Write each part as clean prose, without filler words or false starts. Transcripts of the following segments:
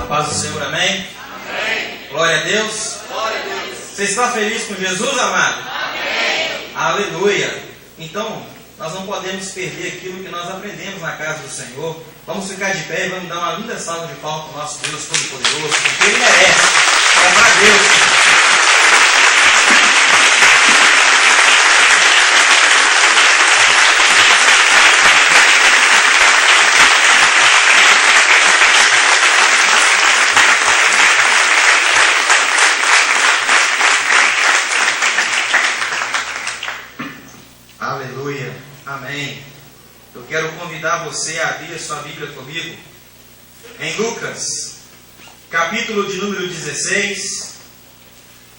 paz do Senhor, amém? Amém. Glória a Deus. Glória a Deus. Você está feliz com Jesus, amado? Amém. Aleluia. Então, nós não podemos perder aquilo que nós aprendemos na casa do Senhor. Vamos ficar de pé e vamos dar uma linda salva de palmas para o nosso Deus Todo-Poderoso, porque Ele merece. É para Deus. Aleluia, amém. Eu quero convidar você a abrir a sua Bíblia comigo em Lucas, capítulo de número 16.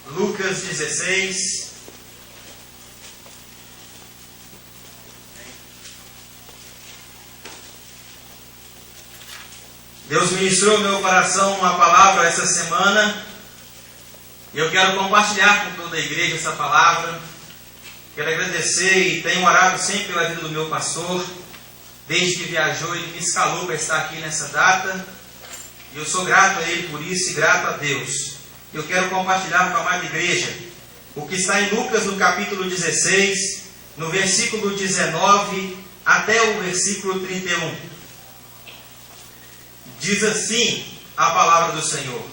Lucas 16. Deus ministrou no meu coração uma palavra essa semana e eu quero compartilhar com toda a igreja essa palavra. Quero agradecer e tenho orado sempre pela vida do meu pastor. Desde que viajou, ele me escalou para estar aqui nessa data. E eu sou grato a ele por isso e grato a Deus. Eu quero compartilhar com a amada igreja o que está em Lucas no capítulo 16, no versículo 19 até o versículo 31. Diz assim a palavra do Senhor: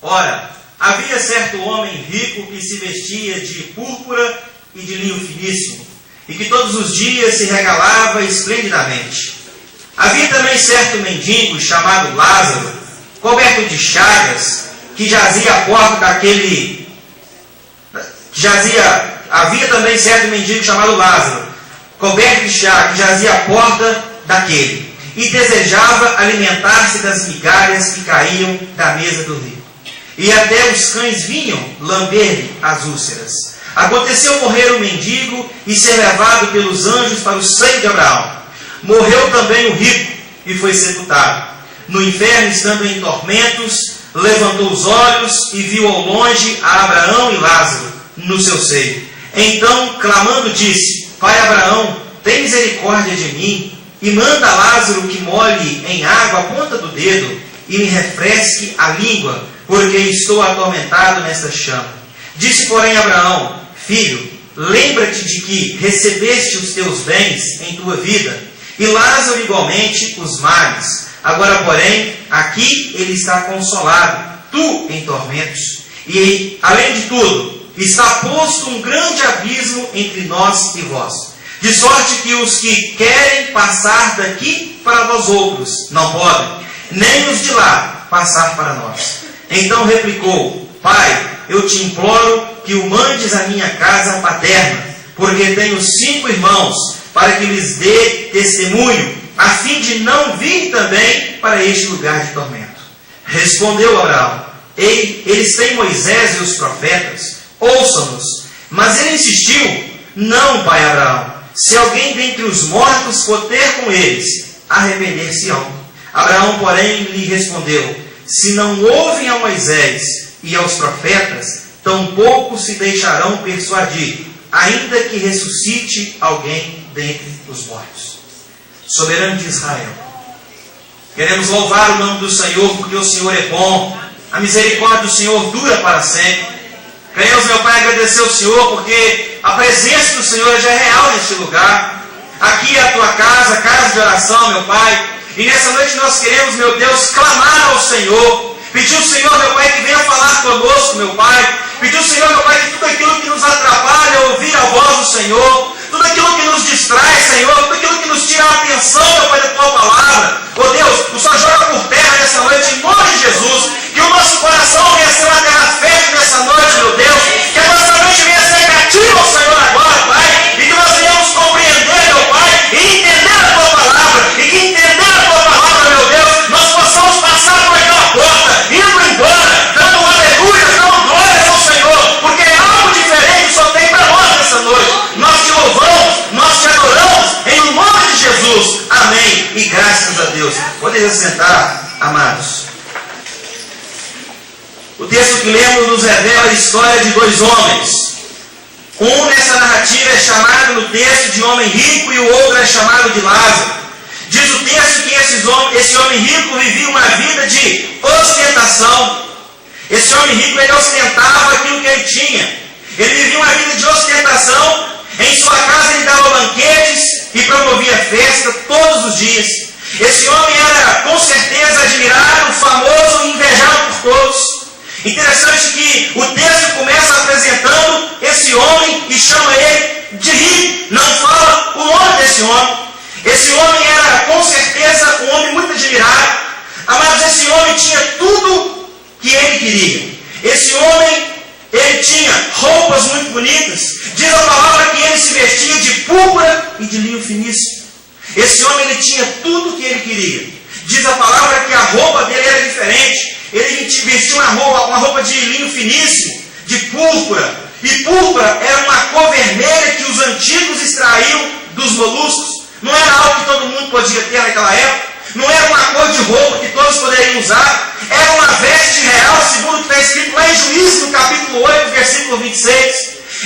Ora, havia certo homem rico que se vestia de púrpura e de linho finíssimo, e que todos os dias se regalava esplendidamente. Havia também certo mendigo chamado Lázaro, coberto de chagas, que jazia à porta daquele... Havia também certo mendigo chamado Lázaro, coberto de chagas, que jazia à porta daquele, e desejava alimentar-se das migalhas que caíam da mesa do rico. E até os cães vinham lamber-lhe as úlceras. Aconteceu morrer o mendigo e ser levado pelos anjos para o seio de Abraão. Morreu também o rico e foi sepultado. No inferno, estando em tormentos, levantou os olhos e viu ao longe a Abraão e Lázaro no seu seio. Então, clamando, disse: Pai Abraão, tem misericórdia de mim e manda a Lázaro que molhe em água a ponta do dedo e me refresque a língua, porque estou atormentado nesta chama. Disse, porém, Abraão: Filho, lembra-te de que recebeste os teus bens em tua vida, e Lázaro igualmente os males. Agora, porém, aqui ele está consolado, tu em tormentos. E, além de tudo, está posto um grande abismo entre nós e vós, de sorte que os que querem passar daqui para vós outros não podem, nem os de lá passar para nós. Então replicou: Pai, eu te imploro que o mandes à minha casa paterna, porque tenho 5 irmãos, para que lhes dê testemunho, a fim de não vir também para este lugar de tormento. Respondeu Abraão: eles têm Moisés e os profetas, ouçam-nos. Mas ele insistiu: Não, pai Abraão, se alguém dentre os mortos for ter com eles, arrepender-se-ão. Abraão, porém, lhe respondeu: Se não ouvem a Moisés e aos profetas, tampouco se deixarão persuadir, ainda que ressuscite alguém dentre os mortos. Soberano de Israel, queremos louvar o nome do Senhor, porque o Senhor é bom, a misericórdia do Senhor dura para sempre. Queremos, meu Pai, agradecer ao Senhor, porque a presença do Senhor já é real neste lugar. Aqui é a tua casa, casa de oração, meu Pai, e nessa noite nós queremos, meu Deus, clamar ao Senhor, pedir ao Senhor, meu Pai, que venha falar conosco, meu Pai. Pedir ao Senhor, meu Pai, que tudo aquilo que nos atrapalha ouvir a voz do Senhor, tudo aquilo que nos distrai, Senhor, tudo aquilo que nos tira a atenção, meu Pai, da tua palavra, oh Deus, o Senhor joga por terra nessa noite, em nome de Jesus. Que o nosso coração venha ser uma terra fértil nessa noite, meu Deus. Que a nossa mente venha ser cativa ao Senhor agora, Pai. E que nós venhamos compreender, meu Pai, e entender a tua palavra. E que entender a tua palavra, meu Deus, nós possamos passar por aquela porta, indo embora, dando aleluia, dando glórias ao Senhor. Porque algo diferente só tem para nós nessa noite. Nós te louvamos, nós te adoramos, em nome de Jesus. Amém. E graças a Deus. Podem se sentar, amados. O texto que lemos nos revela a história de 2 homens. Um nessa narrativa é chamado no texto de homem rico e o outro é chamado de Lázaro. Diz o texto que esse homem rico vivia uma vida de ostentação. Esse homem rico, ele ostentava aquilo que ele tinha. Ele vivia uma vida de ostentação. Em sua casa ele dava banquetes e promovia festa todos os dias. Esse homem era com certeza admirado, famoso e invejado por todos. Interessante que o texto começa apresentando esse homem e chama ele de rico. Não fala o nome desse homem. Esse homem era com certeza um homem muito admirado. Amados, esse homem tinha tudo que ele queria. Esse homem, ele tinha roupas muito bonitas. Diz a palavra que ele se vestia de púrpura e de linho finíssimo. Esse homem, ele tinha tudo que ele queria. Diz a palavra que a roupa dele era diferente. Ele vestia uma roupa de linho finíssimo, de púrpura. E púrpura era uma cor vermelha que os antigos extraíam dos moluscos. Não era algo que todo mundo podia ter naquela época. Não era uma cor de roupa que todos poderiam usar. Era uma veste real, segundo o que está escrito lá em Juízes, no capítulo 8, versículo 26.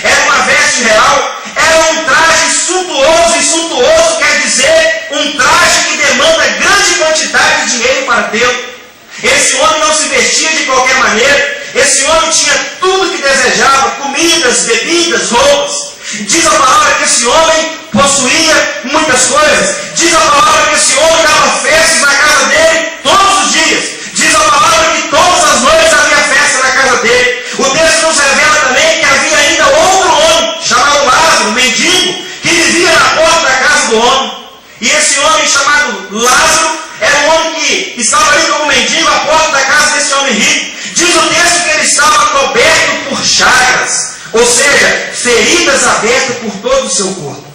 Era uma veste real. Era um traje suntuoso, e suntuoso quer dizer um traje que demanda grande quantidade de dinheiro para tê-lo. Esse homem não se vestia de qualquer maneira. Esse homem tinha tudo que desejava: comidas, bebidas, roupas. Diz a palavra que esse homem possuía muitas coisas. Diz a palavra que esse homem dava festas na casa dele todos os dias. Diz a palavra que todas as noites havia festa na casa dele. O texto nos revela também que havia ainda outro homem, chamado Lázaro, mendigo, que vivia na porta da casa do homem. E esse homem chamado Lázaro era um homem que estava ali como mendigo à porta da casa desse homem rico. Diz o texto que ele estava coberto por chagas, ou seja, feridas abertas por todo o seu corpo.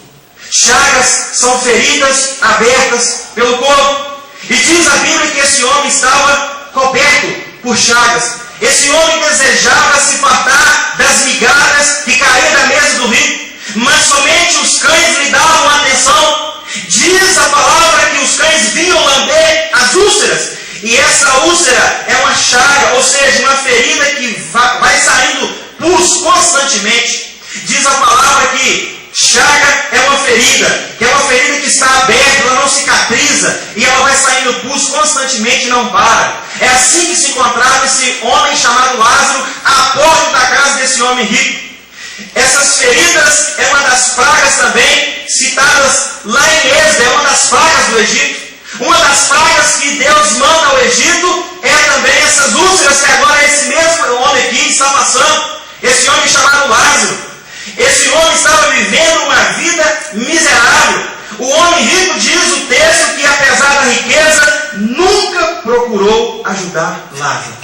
Chagas são feridas abertas pelo corpo. E diz a Bíblia que esse homem estava coberto por chagas. Esse homem desejava se fartar das migalhas que caíam da mesa do rico, mas somente os cães lhe davam atenção. Diz a palavra que os cães vinham lamber as úlceras. E essa úlcera é uma chaga, ou seja, uma ferida que vai saindo pus constantemente. Diz a palavra que chaga é uma ferida, que é uma ferida que está aberta, ela não cicatriza, e ela vai saindo pus constantemente e não para. É assim que se encontrava esse homem chamado Lázaro à porta da casa desse homem rico. Essas feridas é uma das pragas também citadas lá em Êxodo, é uma das pragas do Egito. Uma das pragas que Deus manda ao Egito é também essas úlceras que agora esse mesmo homem aqui está passando. Esse homem chamado Lázaro. Esse homem estava vivendo uma vida miserável. O homem rico, diz o texto, que apesar da riqueza, nunca procurou ajudar Lázaro.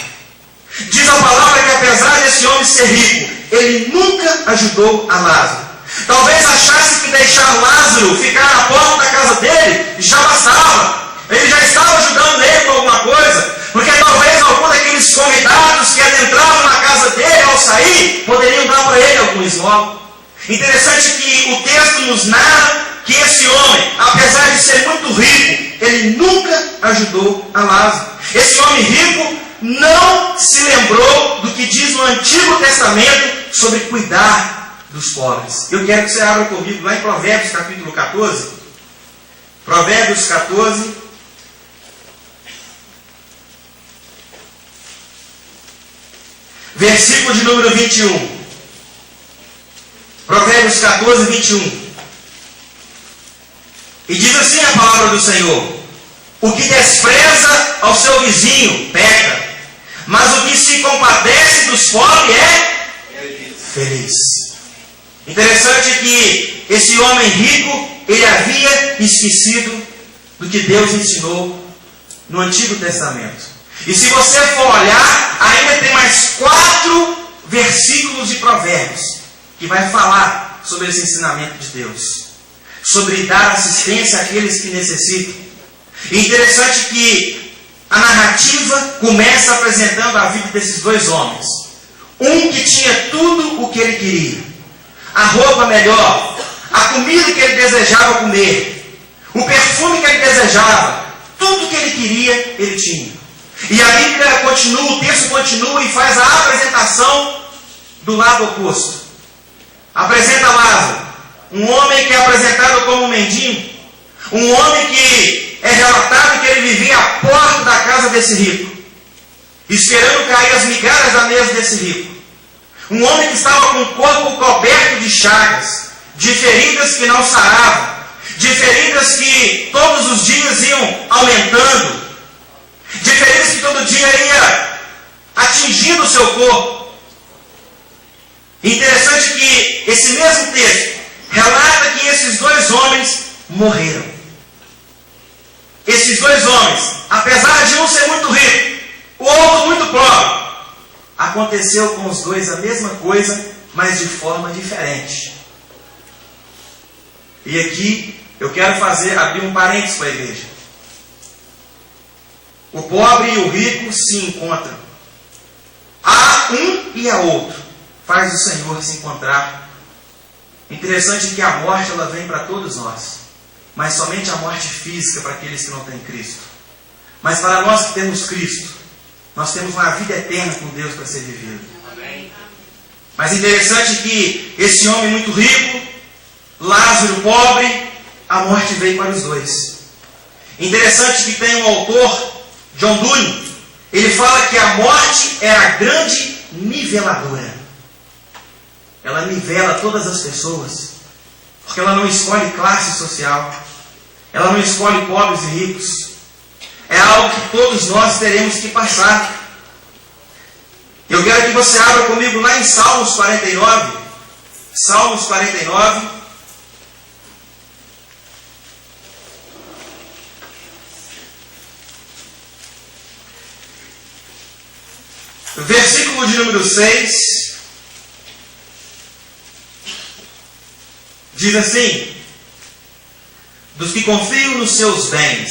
Diz a palavra que apesar desse homem ser rico, ele nunca ajudou a Lázaro. Talvez achasse que deixar Lázaro ficar na porta da casa dele já bastava. Ele já estava ajudando ele com alguma coisa, porque talvez algum daqueles convidados que adentravam na casa dele ao sair poderiam dar para ele algum esmola. Interessante que o texto nos narra que esse homem, apesar de ser muito rico, ele nunca ajudou a Lázaro. Esse homem rico não se lembrou do que diz no Antigo Testamento sobre cuidar dos pobres. Eu quero que você abra comigo lá em Provérbios capítulo 14. Provérbios 14. Versículo de número 21. Provérbios 14, 21. E diz assim a palavra do Senhor: o que despreza ao seu vizinho peca, mas o que se compadece dos pobres é feliz. Interessante que esse homem rico, ele havia esquecido do que Deus ensinou no Antigo Testamento. E se você for olhar, ainda tem mais 4 versículos de Provérbios que vai falar sobre esse ensinamento de Deus, sobre dar assistência àqueles que necessitam. E interessante que a narrativa começa apresentando a vida desses dois homens. Um que tinha tudo o que ele queria, a roupa melhor, a comida que ele desejava comer, o perfume que ele desejava, tudo que ele queria, ele tinha. E a Bíblia continua, o texto continua e faz a apresentação do lado oposto. Apresenta Lázaro, um homem que é apresentado como um mendigo, um homem que é relatado que ele vivia à porta da casa desse rico, esperando cair as migalhas da mesa desse rico. Um homem que estava com o corpo coberto de chagas, de feridas que não saravam, de feridas que todos os dias iam aumentando, de feridas que todo dia ia atingindo o seu corpo. Interessante que esse mesmo texto relata que esses dois homens morreram. Esses dois homens, apesar de um ser muito rico, o outro muito pobre, aconteceu com os dois a mesma coisa, mas de forma diferente. E aqui eu quero abrir um parênteses para a igreja. O pobre e o rico se encontram. Há um e há outro. Faz o Senhor se encontrar. Interessante que a morte ela vem para todos nós, mas somente a morte física para aqueles que não têm Cristo. Mas para nós que temos Cristo, nós temos uma vida eterna com Deus para ser vivida. Amém. Mas interessante que esse homem muito rico, Lázaro pobre, a morte veio para os dois. Interessante que tem um autor, John Donne, ele fala que a morte é a grande niveladora. Ela nivela todas as pessoas, porque ela não escolhe classe social, ela não escolhe pobres e ricos. É algo que todos nós teremos que passar. Eu quero que você abra comigo lá em Salmos 49. Salmos 49. Versículo de número 6. Diz assim: dos que confiam nos seus bens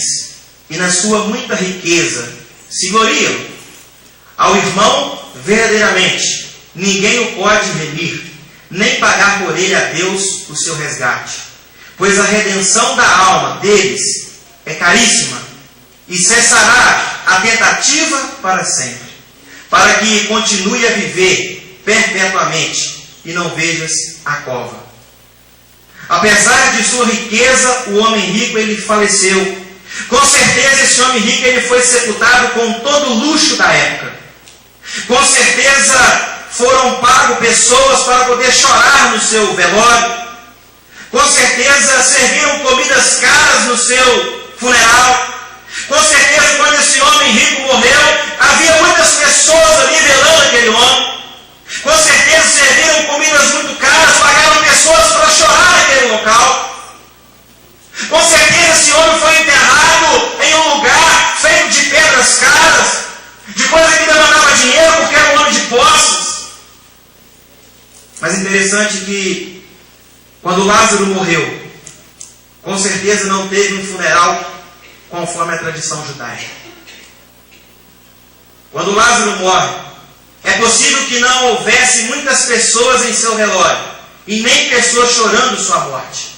e na sua muita riqueza se gloriam. Ao irmão, verdadeiramente, ninguém o pode remir, nem pagar por ele a Deus o seu resgate. Pois a redenção da alma deles é caríssima, e cessará a tentativa para sempre, para que continue a viver perpetuamente, e não vejas a cova. Apesar de sua riqueza, o homem rico ele faleceu. Com certeza esse homem rico ele foi sepultado com todo o luxo da época. Com certeza foram pagos pessoas para poder chorar no seu velório. Com certeza serviram comidas caras no seu funeral. Com certeza quando esse homem rico morreu, havia muitas pessoas ali velando aquele homem. Com certeza serviram comidas muito caras, pagaram pessoas para chorar naquele local. Com certeza esse homem foi enterrado em um lugar feito de pedras caras, de coisa que demandava dinheiro porque era um homem de posses. Mas interessante que quando Lázaro morreu, com certeza não teve um funeral conforme a tradição judaica. Quando Lázaro morre, é possível que não houvesse muitas pessoas em seu velório, e nem pessoas chorando sua morte.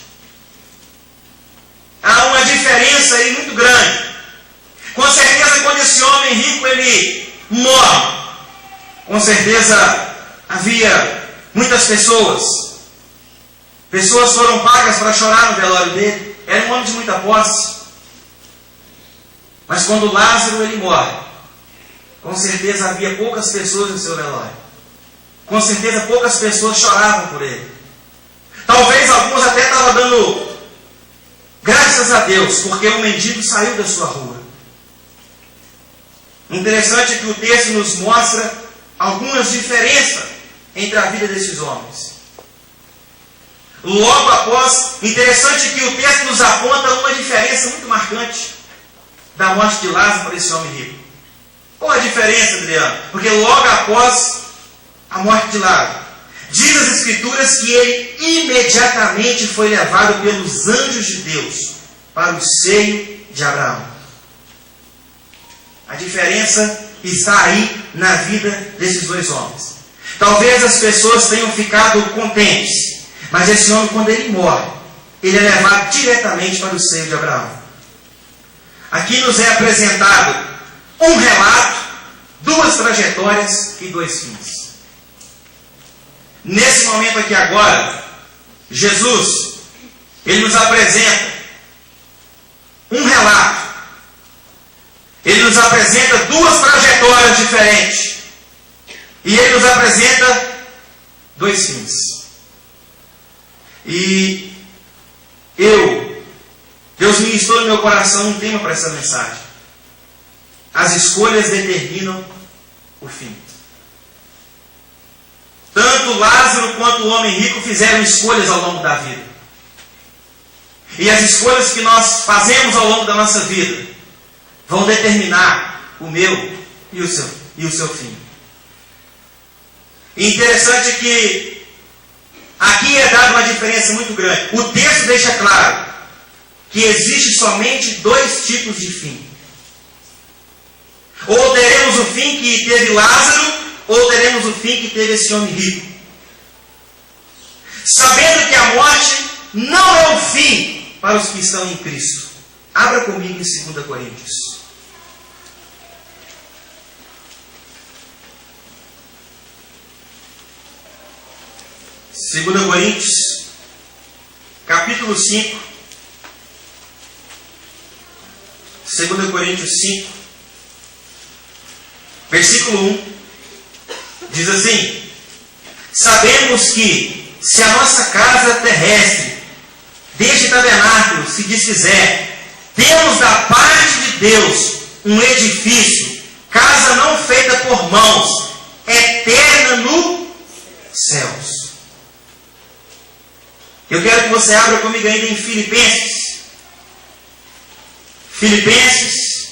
Há uma diferença aí muito grande. Com certeza quando esse homem rico ele morre, com certeza havia muitas pessoas. Pessoas foram pagas para chorar no velório dele. Era um homem de muita posse. Mas quando Lázaro ele morre, com certeza havia poucas pessoas no seu velório. Com certeza poucas pessoas choravam por ele. Talvez alguns até estavam dando graças a Deus, porque o mendigo saiu da sua rua. Interessante que o texto nos mostra algumas diferenças entre a vida desses homens. Logo após, interessante que o texto nos aponta uma diferença muito marcante da morte de Lázaro para esse homem rico. Qual a diferença, Adriano? Porque logo após a morte de Lázaro, diz as Escrituras que ele imediatamente foi levado pelos anjos de Deus para o seio de Abraão. A diferença está aí na vida desses dois homens. Talvez as pessoas tenham ficado contentes, mas esse homem, quando ele morre, ele é levado diretamente para o seio de Abraão. Aqui nos é apresentado um relato, duas trajetórias e dois fins. Nesse momento aqui agora, Jesus, ele nos apresenta um relato ele nos apresenta duas trajetórias diferentes. E ele nos apresenta dois fins. E Deus ministrou no meu coração um tema para essa mensagem. As escolhas determinam o fim. Tanto Lázaro quanto o homem rico fizeram escolhas ao longo da vida. E as escolhas que nós fazemos ao longo da nossa vida vão determinar o meu e o seu fim. E interessante que aqui é dada uma diferença muito grande. O texto deixa claro que existe somente dois tipos de fim. Ou teremos o fim que teve Lázaro, ou teremos o fim que teve esse homem rico. Sabendo que a morte não é o fim para os que estão em Cristo. Abra comigo em 2 Coríntios. Segunda Coríntios, capítulo 5. 2 Coríntios 5, versículo 1, diz assim: sabemos que, se a nossa casa terrestre, deste tabernáculo, se desfizer, temos da parte de Deus um edifício, casa não feita por mãos, eterna nos céus. Eu quero que você abra comigo ainda em Filipenses. Filipenses,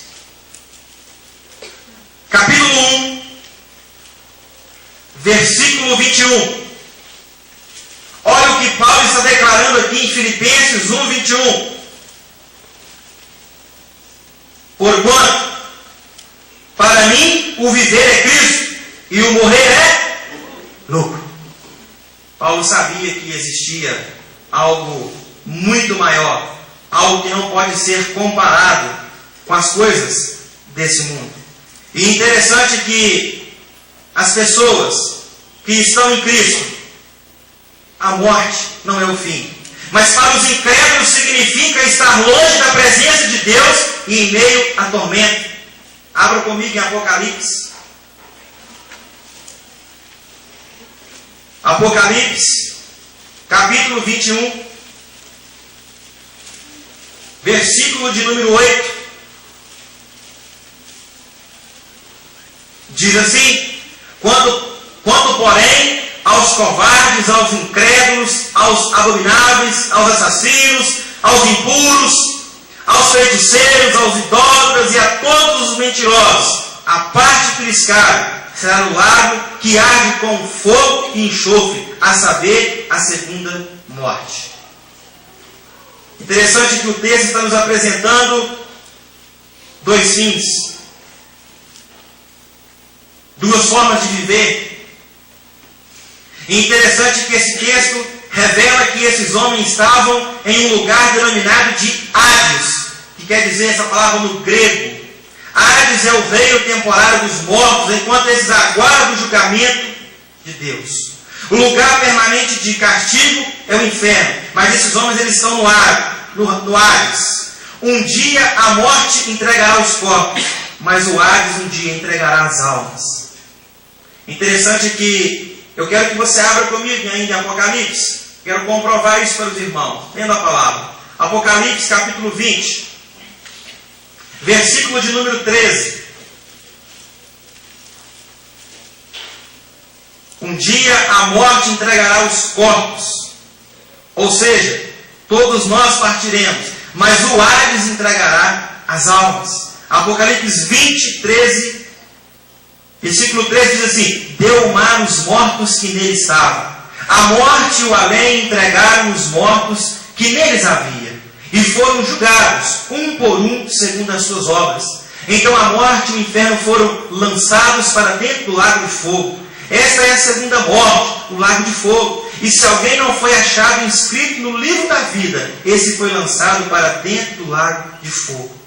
capítulo 1, versículo 21. Olha o que Paulo está declarando aqui em Filipenses 1, 21. Porquanto, para mim, o viver é Cristo e o morrer é lucro. Paulo sabia que existia algo muito maior, algo que não pode ser comparado com as coisas desse mundo. E interessante que as pessoas que estão em Cristo, a morte não é o fim. Mas para os incrédulos significa estar longe da presença de Deus e em meio a tormento. Abra comigo em Apocalipse. Apocalipse, capítulo 21, versículo de número 8. Diz assim: quanto porém aos covardes, aos incrédulos, aos abomináveis, aos assassinos, aos impuros, aos feiticeiros, aos idólatras e a todos os mentirosos, a parte que lhes cabe será no lago que arde com fogo e enxofre, a saber, a segunda morte. Interessante que o texto está nos apresentando dois fins, duas formas de viver. E interessante que esse texto revela que esses homens estavam em um lugar denominado de Hades, que quer dizer essa palavra no grego. Hades é o reino temporário dos mortos, enquanto esses aguardam o julgamento de Deus. O lugar permanente de castigo é o inferno, mas esses homens eles estão no Hades. Um dia a morte entregará os corpos, mas o Hades um dia entregará as almas. Interessante que eu quero que você abra comigo ainda em Apocalipse. Quero comprovar isso para os irmãos. Lendo a palavra. Apocalipse capítulo 20. Versículo de número 13. Um dia a morte entregará os corpos. Ou seja, todos nós partiremos, mas o Hades entregará as almas. Apocalipse 20, 13. Versículo 13 diz assim: deu o mar os mortos que nele estavam. A morte e o além entregaram os mortos que neles havia. E foram julgados, um por um, segundo as suas obras. Então a morte e o inferno foram lançados para dentro do lago de fogo. Esta é a segunda morte, o lago de fogo. E se alguém não foi achado inscrito no livro da vida, esse foi lançado para dentro do lago de fogo.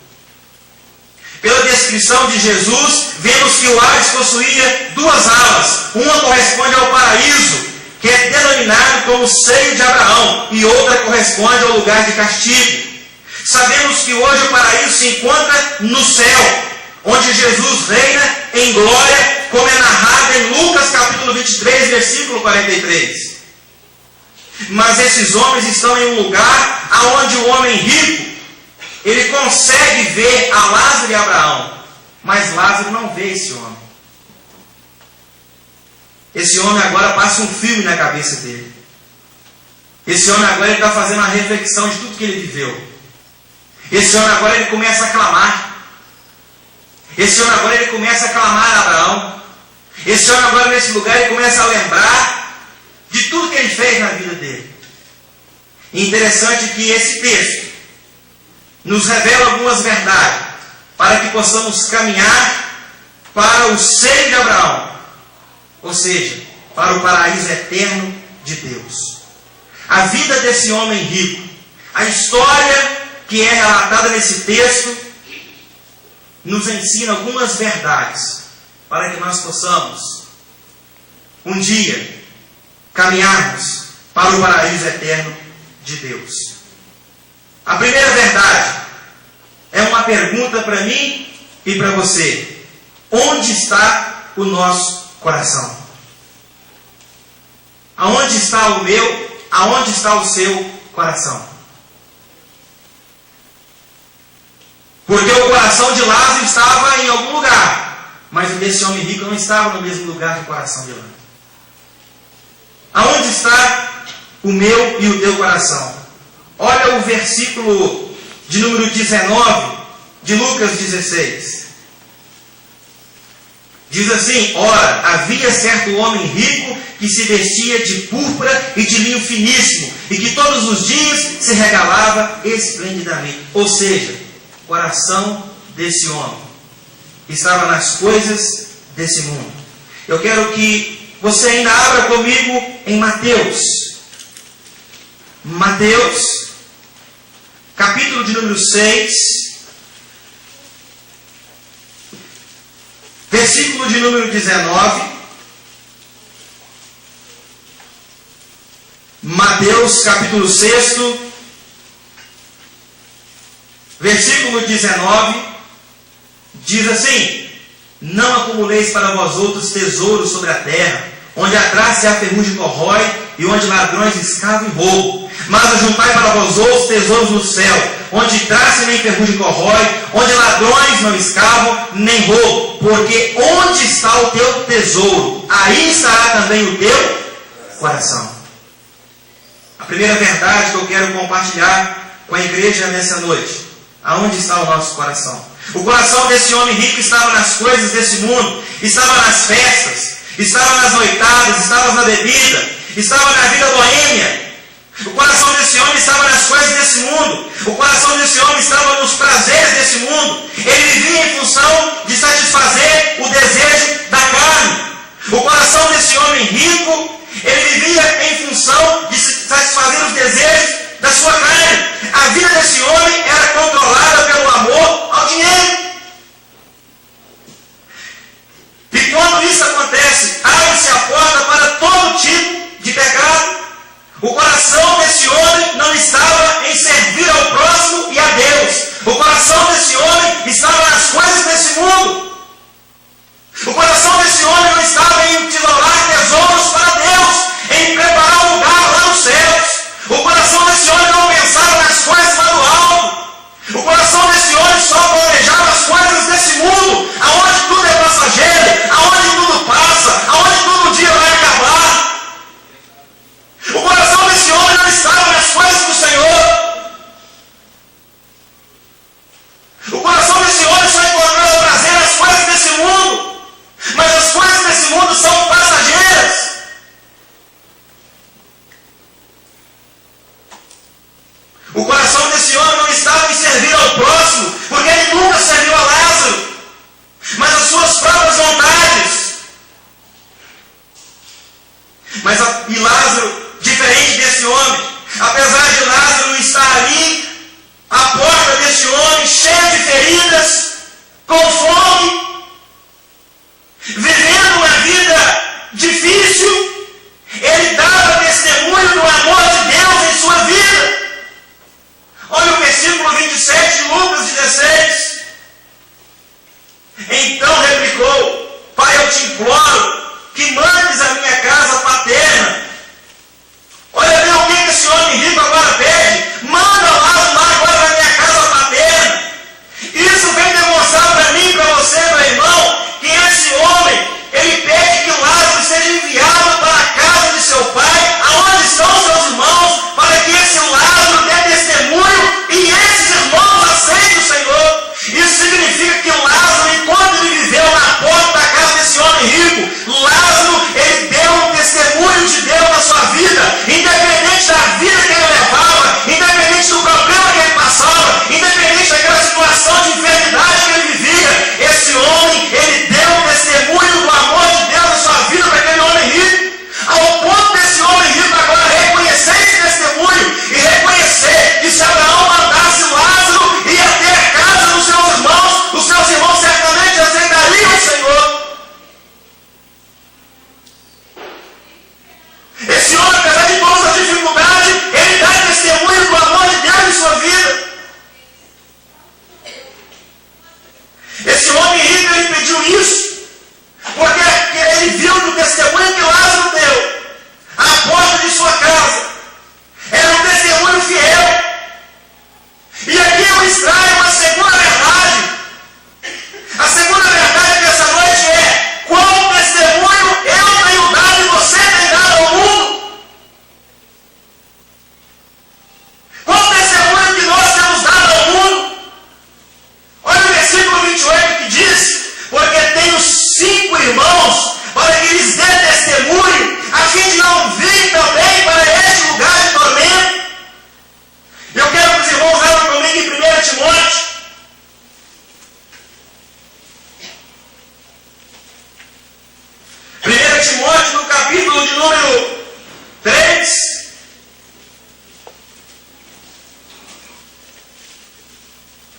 Pela descrição de Jesus, vemos que o Hades possuía duas alas. Uma corresponde ao paraíso, que é denominado como o seio de Abraão, e outra corresponde ao lugar de castigo. Sabemos que hoje o paraíso se encontra no céu, onde Jesus reina em glória, como é narrado em Lucas capítulo 23, versículo 43. Mas esses homens estão em um lugar aonde o homem rico, ele consegue ver a Lázaro e Abraão, mas Lázaro não vê esse homem. Esse homem agora passa um filme na cabeça dele. Esse homem agora está fazendo uma reflexão de tudo que ele viveu. Esse homem agora ele começa a clamar. Esse homem agora ele começa a clamar a Abraão. Esse homem agora nesse lugar ele começa a lembrar de tudo que ele fez na vida dele. E interessante que esse texto nos revela algumas verdades para que possamos caminhar para o seio de Abraão, ou seja, para o paraíso eterno de Deus. A vida desse homem rico, a história que é relatada nesse texto, nos ensina algumas verdades para que nós possamos um dia caminharmos para o paraíso eterno de Deus. A primeira verdade é uma pergunta para mim e para você: onde está o nosso coração? Aonde está o meu? Aonde está o seu coração? Porque o coração de Lázaro estava em algum lugar, mas o desse homem rico não estava no mesmo lugar que o coração de Lázaro. Aonde está o meu e o teu coração? Olha o versículo de número 19 de Lucas 16. Diz assim: ora, havia certo homem rico que se vestia de púrpura e de linho finíssimo, e que todos os dias se regalava esplendidamente. Ou seja, o coração desse homem estava nas coisas desse mundo. Eu quero que você ainda abra comigo em Mateus. Mateus, capítulo de número 6, versículo de número 19. Mateus, capítulo 6, versículo 19, diz assim: não acumuleis para vós outros tesouros sobre a terra, onde a traça e a ferrugem corrói, e onde ladrões escavam e roubam. Mas ajuntai para vós outros tesouros no céu, onde traça nem ferrugem corrói, onde ladrões não escavam nem roubam. Porque onde está o teu tesouro, aí estará também o teu coração. A primeira verdade que eu quero compartilhar com a igreja nessa noite: aonde está o nosso coração? O coração desse homem rico estava nas coisas desse mundo, estava nas festas, estava nas noitadas, estava na bebida, estava na vida boêmia. O coração desse homem estava nas coisas desse mundo. O coração desse homem estava nos prazeres desse mundo. Ele vivia em função de satisfazer o desejo da carne. O coração desse homem rico, ele vivia em função de satisfazer os desejos da sua carne. A vida desse homem era controlada pelo amor ao dinheiro. E quando isso acontece, abre-se a porta para todo tipo de pecado. O coração desse homem não estava em servir ao próximo e a Deus. O coração desse homem estava nas coisas desse mundo. O coração desse homem não estava em tesourar tesouros para Deus, em preparar um lugar lá nos céus. O coração desse homem não pensava nas coisas lá do alto. O coração desse homem só planejava as coisas desse mundo, aonde tudo é passageiro, aonde tudo passa, aonde todo dia vai acabar. O coração desse homem não estava nas coisas do Senhor. O coração desse homem só encontrava prazer nas coisas desse mundo. Mas as coisas desse mundo são passageiras. O coração desse homem não estava em servir ao próximo, porque ele nunca serviu a Lázaro, mas as suas próprias vontades.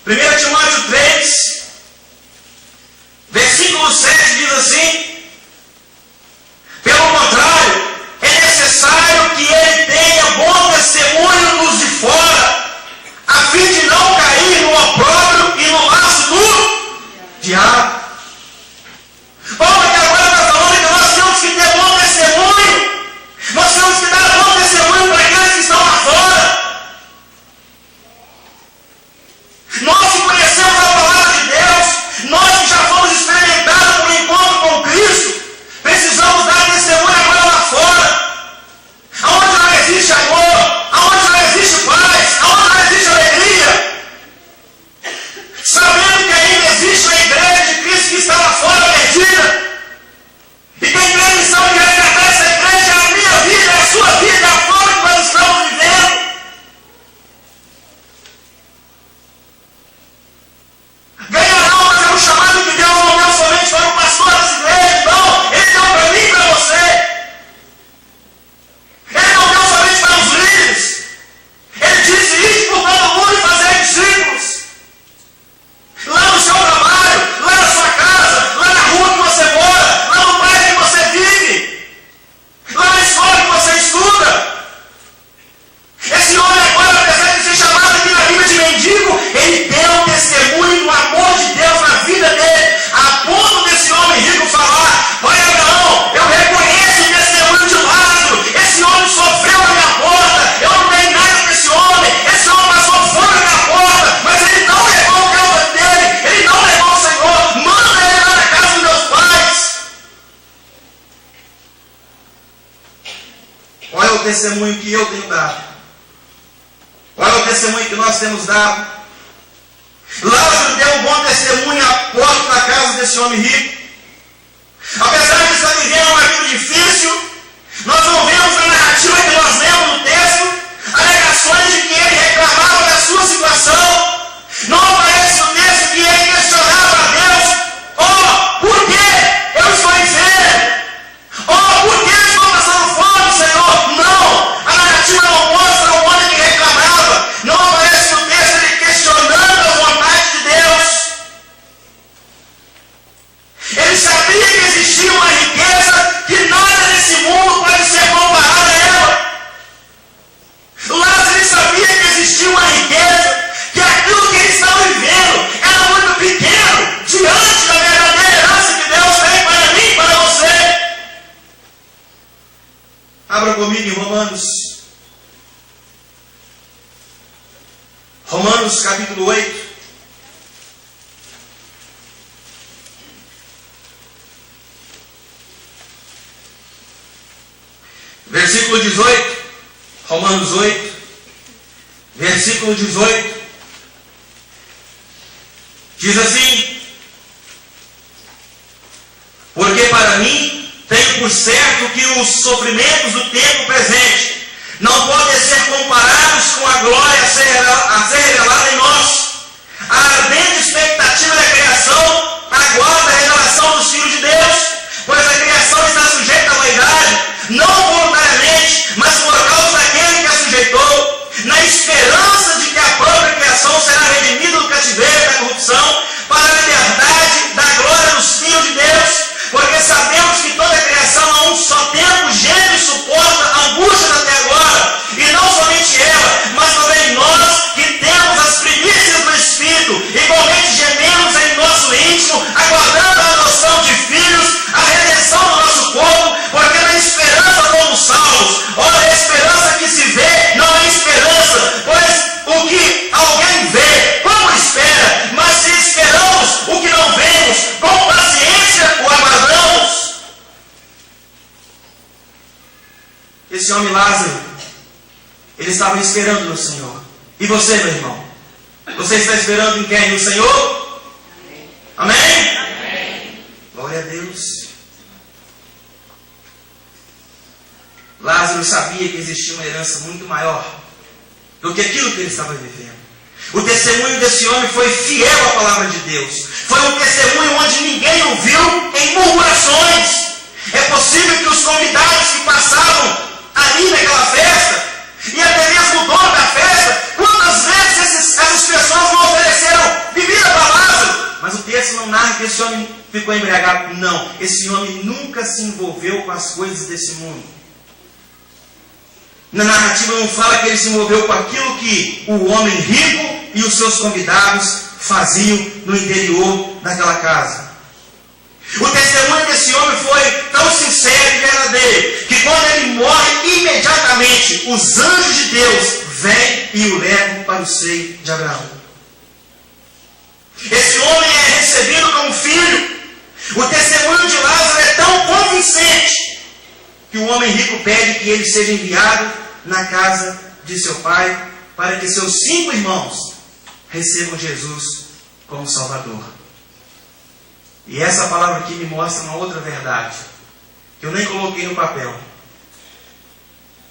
1 Timóteo 3, versículo 7 diz assim: pelo contrário, é necessário que ele tenha bom testemunho nos de fora, a fim de não cair no opróbrio e no laço do diabo. Paulo aqui agora está falando que nós temos que ter bom testemunho, nós temos que dar bom testemunho para aqueles que estão lá fora. Nós que conhecemos a palavra de Deus, nós que já fomos experimentados por encontro com Cristo, precisamos dar testemunho agora lá fora, aonde não existe amor, aonde não existe paz, aonde não existe alegria, sabendo que ainda existe a igreja de Cristo que está lá fora perdida, e que a missão de resgatar essa igreja é a minha vida, é a sua vida, é a forma que nós estamos vivendo. Ganhar almas é um chamado que Deus não deu somente para o pastor das igrejas, não, Ele deu para mim e para você. Ele não deu somente para os líderes. Ele disse: ide por todo mundo e fazer discípulos. Lá no seu trabalho, lá na sua casa, lá na rua que você mora, lá no bairro que você vive, lá na escola que você estuda. Esse homem agora, apesar de ser chamado aqui na Bíblia de mendigo, ele deu testemunho do amor de Deus na vida dele, a ponto desse homem rico falar: olha, Abraão, eu reconheço o testemunho de Lázaro, esse homem sofreu na minha porta, eu não tenho nada com esse homem passou fome na minha porta, mas ele não levou o carro dele, ele não levou o Senhor, manda ele lá na casa dos meus pais. Olha o testemunho que eu tenho dado. Olha o testemunho que nós temos dado. Lázaro deu um bom testemunho à porta da casa desse homem rico. Apesar de estar vivendo uma vida difícil, nós não vemos na narrativa que nós lemos no texto alegações de que ele reclamava da sua situação. Não aparece no texto que ele questionava a Deus: oh, por que eu estou enfermo? Oh, por que eu estou passando fome, Senhor? Não, a narrativa não mostra o homem que reclamava. Não aparece no texto ele questionando a vontade de Deus. Ele sabia que existia uma riqueza que nada nesse mundo pode ser comparado a ela. Lázaro, ele sabia que existia uma riqueza, que aquilo que ele estava vivendo era muito pequeno diante da verdadeira herança que Deus tem para mim e para você. Abra comigo em Romanos capítulo 8. Versículo 18. Romanos 8, versículo 18. Diz assim: porque para mim tenho por certo que os sofrimentos do tempo presente não podem ser comparados com a glória a ser revelada em nós. A ardente expectativa da criação aguarda a revelação dos filhos de Deus, pois a criação está sujeita à vaidade, não voluntariamente, mas por causa daquele que a sujeitou, na esperança de que a própria criação será redimida do cativeiro da corrupção para a liberdade da glória dos filhos de Deus. Porque sabemos que toda a criação a um só tempo geme e suporta a angústia até agora, e não somente ela, mas também nós que temos as primícias do Espírito, igualmente gememos em nosso íntimo, aguardando a adoção de filhos, a redenção do nosso corpo, porque na esperança fomos salvos. Ora, a esperança que se vê não é esperança, pois o que alguém vê, como espera? Mas se esperamos o que não vemos, com paciência o aguardamos. Esse homem Lázaro, ele estava esperando no Senhor. E você, meu irmão? Você está esperando em quem? No Senhor? Amém? Amém. Glória a Deus. Lázaro sabia que existia uma herança muito maior do que aquilo que ele estava vivendo. O testemunho desse homem foi fiel à palavra de Deus. Foi um testemunho onde ninguém ouviu em murmurações. É possível que os convidados que passavam ali naquela festa, e até mesmo o dono da festa, quantas vezes essas pessoas não ofereceram que esse homem ficou embriagado. Não, esse homem nunca se envolveu com as coisas desse mundo. Na narrativa não fala que ele se envolveu com aquilo que o homem rico e os seus convidados faziam no interior daquela casa. O testemunho desse homem foi tão sincero e verdadeiro, que quando ele morre, imediatamente os anjos de Deus vêm e o levam para o seio de Abraão. Esse homem é recebido como filho. O testemunho de Lázaro é tão convincente que o homem rico pede que ele seja enviado na casa de seu pai para que seus 5 irmãos recebam Jesus como Salvador. E essa palavra aqui me mostra uma outra verdade, que eu nem coloquei no papel.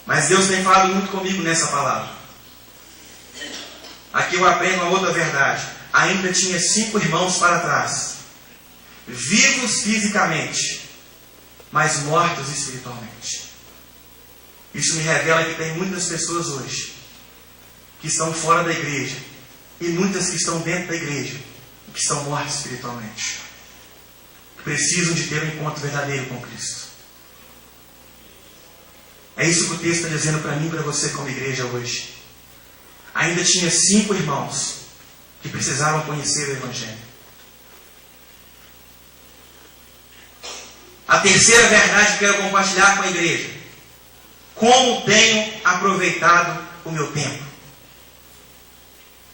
Mas Deus tem falado muito comigo nessa palavra. Aqui eu aprendo uma outra verdade. Ainda tinha 5 irmãos para trás, vivos fisicamente, mas mortos espiritualmente. Isso me revela que tem muitas pessoas hoje que estão fora da igreja e muitas que estão dentro da igreja e que estão mortas espiritualmente, que precisam de ter um encontro verdadeiro com Cristo. É isso que o texto está dizendo para mim e para você como igreja hoje. Ainda tinha 5 irmãos que precisavam conhecer o Evangelho. A terceira verdade que quero compartilhar com a igreja: como tenho aproveitado o meu tempo?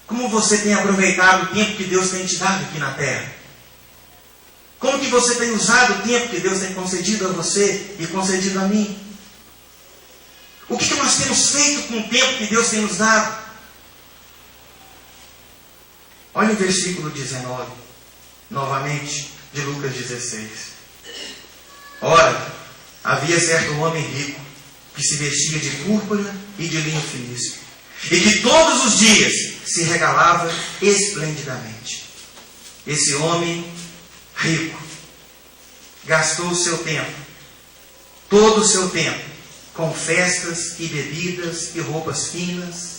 Como você tem aproveitado o tempo que Deus tem te dado aqui na terra? Como que você tem usado o tempo que Deus tem concedido a você e concedido a mim? O que nós temos feito com o tempo que Deus tem nos dado? Olha o versículo 19, novamente, de Lucas 16. Ora, havia certo homem rico, que se vestia de púrpura e de linho finíssimo, e que todos os dias se regalava esplendidamente. Esse homem rico gastou o seu tempo, todo o seu tempo, com festas e bebidas e roupas finas.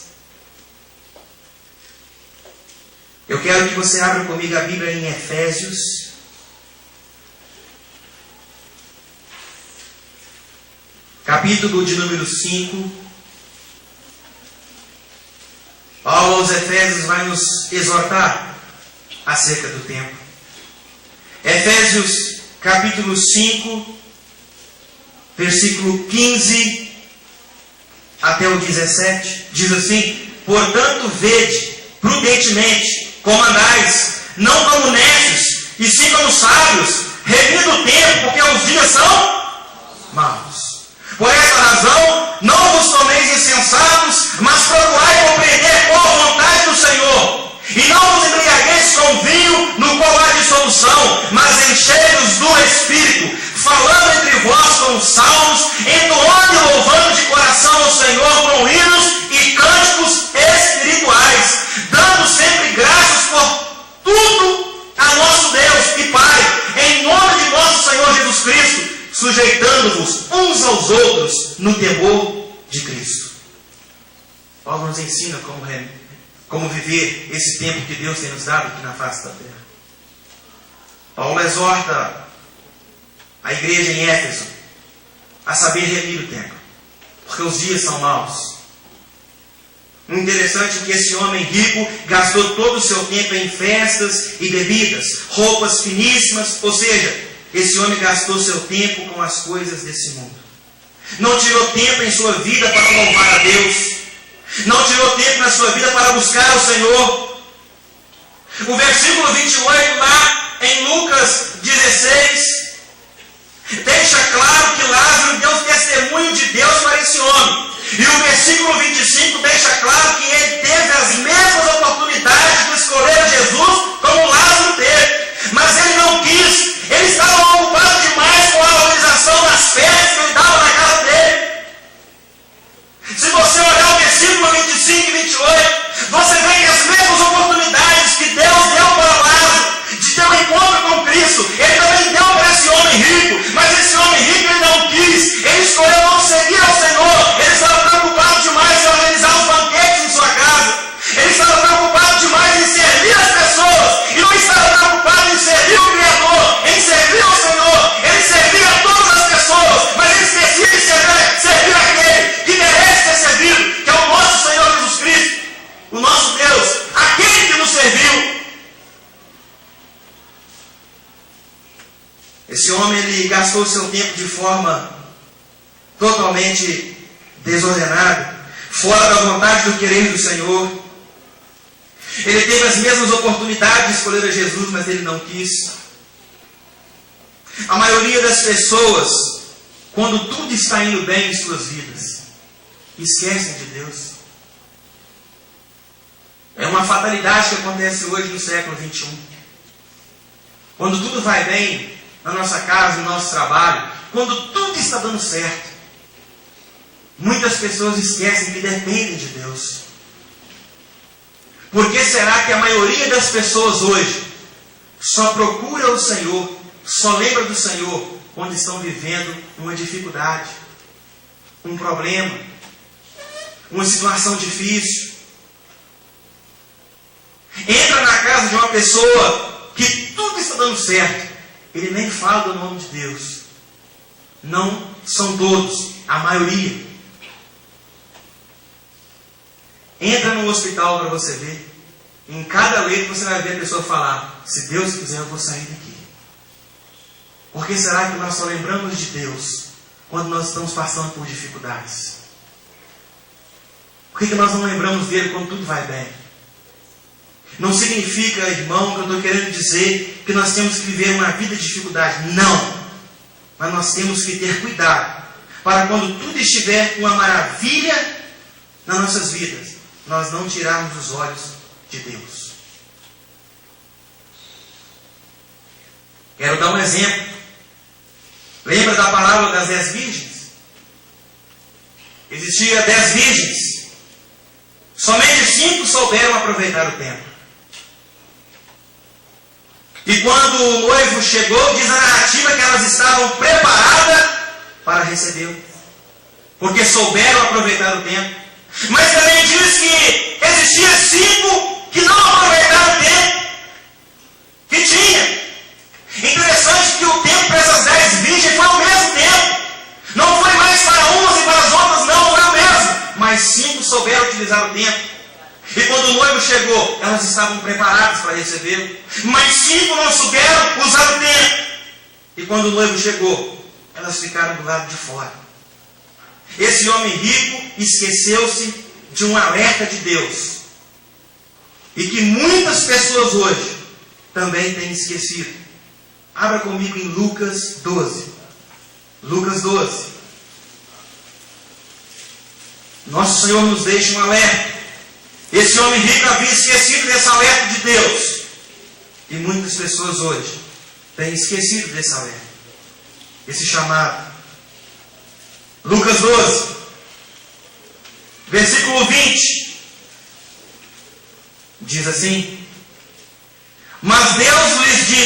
Eu quero que você abra comigo a Bíblia em Efésios, capítulo de número 5. Paulo aos Efésios vai nos exortar acerca do tempo. Efésios capítulo 5, versículo 15 até o 17, diz assim: portanto, vede prudentemente como andais, não como necios, e sim como sábios, remindo o tempo, porque os dias são maus. Por essa razão, não vos torneis insensatos, mas procurai compreender qual a vontade do Senhor. E não vos embriagueis com vinho, no qual há dissolução, mas enchei-vos do Espírito, falando entre vós com salmos, entoando e louvando de coração ao Senhor com hinos e cânticos espirituais, dando sempre graças por tudo a nosso Deus e Pai, em nome de nosso Senhor Jesus Cristo, sujeitando-vos uns aos outros no temor de Cristo. Paulo nos ensina como viver esse tempo que Deus tem nos dado aqui na face da terra. Paulo exorta a igreja em Éfeso a saber remir o tempo, porque os dias são maus. O interessante é que esse homem rico gastou todo o seu tempo em festas e bebidas, roupas finíssimas, ou seja, esse homem gastou seu tempo com as coisas desse mundo. Não tirou tempo em sua vida para louvar a Deus. Não tirou tempo na sua vida para buscar o Senhor. O versículo 28 lá em Lucas 16 deixa claro que Lázaro deu testemunho de Deus para esse homem. E o versículo 25 deixa claro que ele teve as mesmas oportunidades de escolher Jesus como Lázaro teve. Mas ele não quis. Ele estava ocupado demais com a organização das festas que ele dava na casa dele. Se você olhar o versículo 25 e 28, você vê que as mesmas oportunidades que Deus deu para Lázaro de ter um encontro com Cristo, Ele também deu para esse homem rico. Mas esse homem rico ele não quis. Ele escolheu não seguir ao Senhor. Ele estava preocupado demais em Esse homem, ele gastou seu tempo de forma totalmente desordenada, fora da vontade do querer do Senhor. Ele teve as mesmas oportunidades de escolher a Jesus, mas ele não quis. A maioria das pessoas, quando tudo está indo bem em suas vidas, esquecem de Deus. É uma fatalidade que acontece hoje no século 21. Quando tudo vai bem na nossa casa, no nosso trabalho, quando tudo está dando certo, muitas pessoas esquecem que dependem de Deus. Por que será que a maioria das pessoas hoje só procura o Senhor, só lembra do Senhor quando estão vivendo uma dificuldade, um problema, uma situação difícil? Entra na casa de uma pessoa que tudo está dando certo, ele nem fala do nome de Deus. Não são todos, a maioria. Entra no hospital para você ver. Em cada leito você vai ver a pessoa falar: se Deus quiser, eu vou sair daqui. Por que será que nós só lembramos de Deus quando nós estamos passando por dificuldades? Por que nós não lembramos dele quando tudo vai bem? Não significa, irmão, que eu estou querendo dizer que nós temos que viver uma vida de dificuldade. Não! Mas nós temos que ter cuidado para quando tudo estiver uma maravilha nas nossas vidas, nós não tirarmos os olhos de Deus. Quero dar um exemplo. Lembra da parábola das 10 virgens? Existia 10 virgens. Somente 5 souberam aproveitar o tempo. E quando o noivo chegou, diz a narrativa que elas estavam preparadas para recebê-lo, porque souberam aproveitar o tempo. Mas também diz que existia 5 que não aproveitaram o tempo que tinha. Interessante que o tempo para essas 10 virgens foi o mesmo tempo. Não foi mais para umas e para as outras, não, foi o mesmo. Mas 5 souberam utilizar o tempo. E quando o noivo chegou, elas estavam preparadas para recebê-lo. Mas 5 não souberam usar o tempo. E quando o noivo chegou, elas ficaram do lado de fora. Esse homem rico esqueceu-se de um alerta de Deus. E que muitas pessoas hoje também têm esquecido. Abra comigo em Lucas 12. Lucas 12. Nosso Senhor nos deixa um alerta. Esse homem rico havia esquecido desse alerta de Deus. E muitas pessoas hoje têm esquecido desse alerta, esse chamado. Lucas 12, versículo 20, diz assim: mas Deus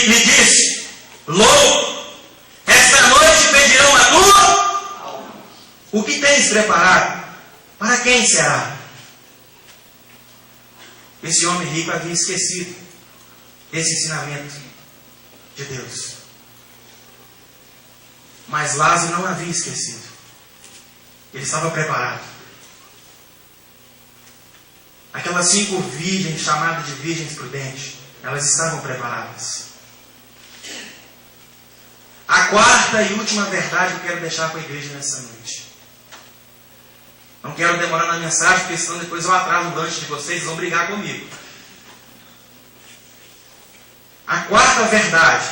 lhe disse: louco, esta noite pedirão a tua. O que tens preparado? Para quem será? Esse homem rico havia esquecido esse ensinamento de Deus. Mas Lázaro não havia esquecido. Ele estava preparado. Aquelas 5 virgens, chamadas de virgens prudentes, elas estavam preparadas. A quarta e última verdade que eu quero deixar para a igreja nessa noite. Não quero demorar na mensagem, porque senão depois eu atraso o lanche de vocês, vão brigar comigo. A quarta verdade: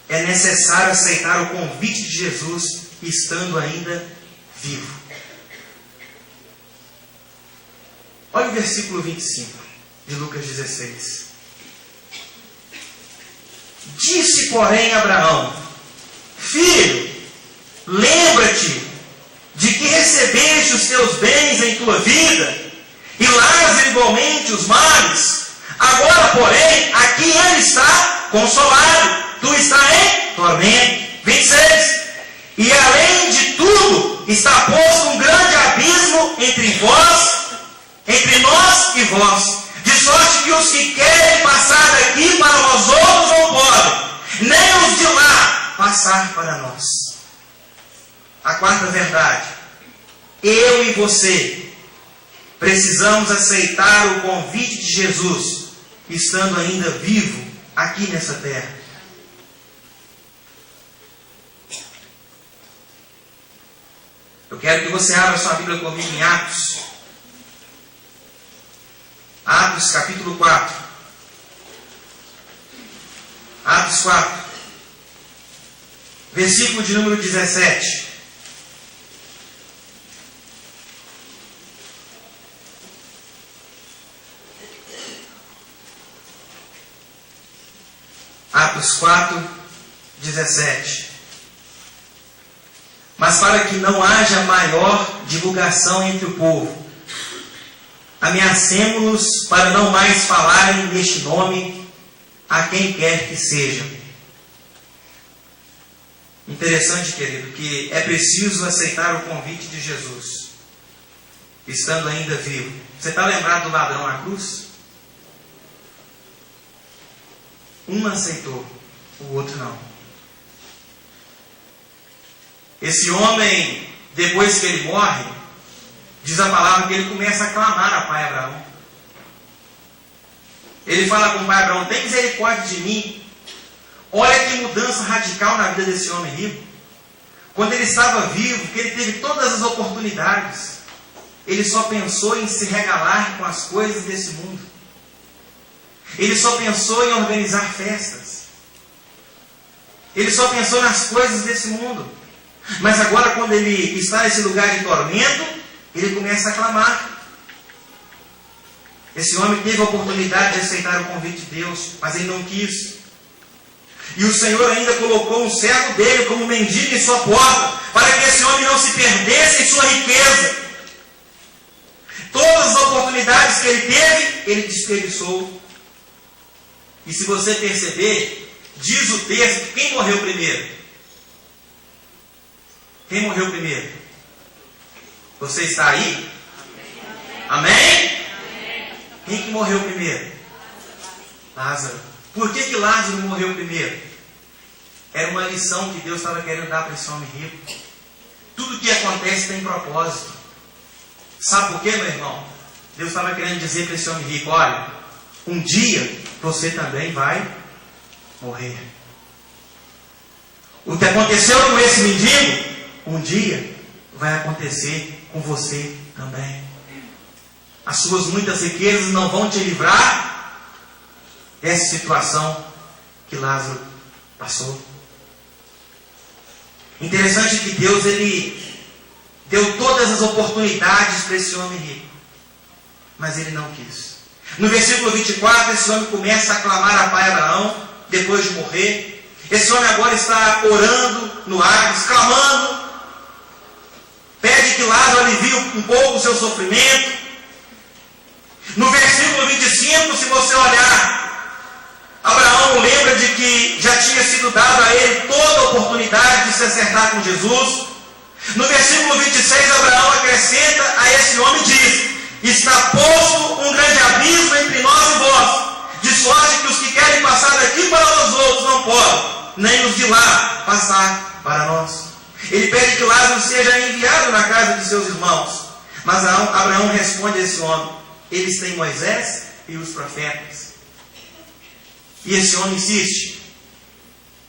é necessário aceitar o convite de Jesus estando ainda vivo. Olha o versículo 25 de Lucas 16. Disse, porém, Abraão: filho, lembra-te de que recebeste os teus bens em tua vida, e Lázaro igualmente os males. Agora, porém, aqui ele está consolado, tu está em tormento. 26. E além de tudo, está posto um grande abismo entre nós e vós, de sorte que os que querem passar daqui para nós outros não podem, nem os de lá passar para nós. A quarta verdade: eu e você precisamos aceitar o convite de Jesus, estando ainda vivo aqui nessa terra. quero que você abra sua Bíblia comigo em Atos. Atos capítulo 4. Atos 4. Versículo de número 17. Atos 4, 17. Mas para que não haja maior divulgação entre o povo, ameacemo-los para não mais falarem neste nome a quem quer que seja. Interessante, querido, que é preciso aceitar o convite de Jesus, estando ainda vivo. Você está lembrado do ladrão na cruz? Um aceitou, o outro não. Esse homem, depois que ele morre, diz a palavra que ele começa a clamar a pai Abraão. Ele fala com o pai Abraão: tem misericórdia de mim. Olha que mudança radical na vida desse homem rico. Quando ele estava vivo, que ele teve todas as oportunidades, ele só pensou em se regalar com as coisas desse mundo. Ele só pensou em organizar festas. Ele só pensou nas coisas desse mundo. Mas agora, quando ele está nesse lugar de tormento, ele começa a clamar. Esse homem teve a oportunidade de aceitar o convite de Deus, mas ele não quis. E o Senhor ainda colocou um servo dele como mendigo em sua porta, para que esse homem não se perdesse em sua riqueza. Todas as oportunidades que ele teve, ele desperdiçou. E se você perceber, diz o texto, quem morreu primeiro? Quem morreu primeiro? Você está aí? Amém? Quem que morreu primeiro? Lázaro. Por que Lázaro morreu primeiro? Era uma lição que Deus estava querendo dar para esse homem rico. Tudo que acontece tem propósito. Sabe por quê, meu irmão? Deus estava querendo dizer para esse homem rico: olha, um dia você também vai morrer. O que aconteceu com esse mendigo, um dia vai acontecer com você também. As suas muitas riquezas não vão te livrar dessa situação que Lázaro passou. Interessante que Deus, ele deu todas as oportunidades para esse homem rico, mas ele não quis. No versículo 24, esse homem começa a clamar a pai Abraão, depois de morrer. Esse homem agora está orando no Hades, clamando, pede que Lázaro alivie um pouco o seu sofrimento. No versículo 25, se você olhar, Abraão lembra de que já tinha sido dado a ele toda a oportunidade de se acertar com Jesus. No versículo 26, Abraão acrescenta a esse homem e diz: está posto um grande abismo entre nós e vós, de sorte que os que querem passar daqui para os outros não podem, nem os de lá passar para nós. Ele pede que Lázaro seja enviado na casa de seus irmãos. Mas Abraão responde a esse homem: eles têm Moisés e os profetas. E esse homem insiste: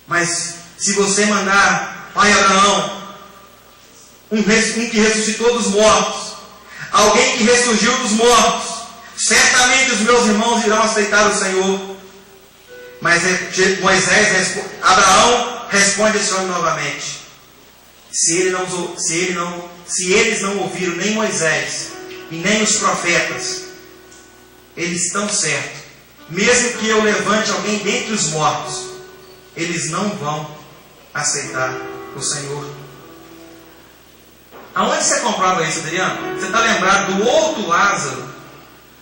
mas se você mandar, pai Abraão, um que ressuscitou dos mortos, alguém que ressurgiu dos mortos, certamente os meus irmãos irão aceitar o Senhor. Mas Abraão responde a esse homem novamente: se eles não ouviram nem Moisés e nem os profetas, eles estão certos. Mesmo que eu levante alguém dentre os mortos, eles não vão aceitar o Senhor. Aonde você comprova isso, Adriano? Você está lembrado do outro Lázaro,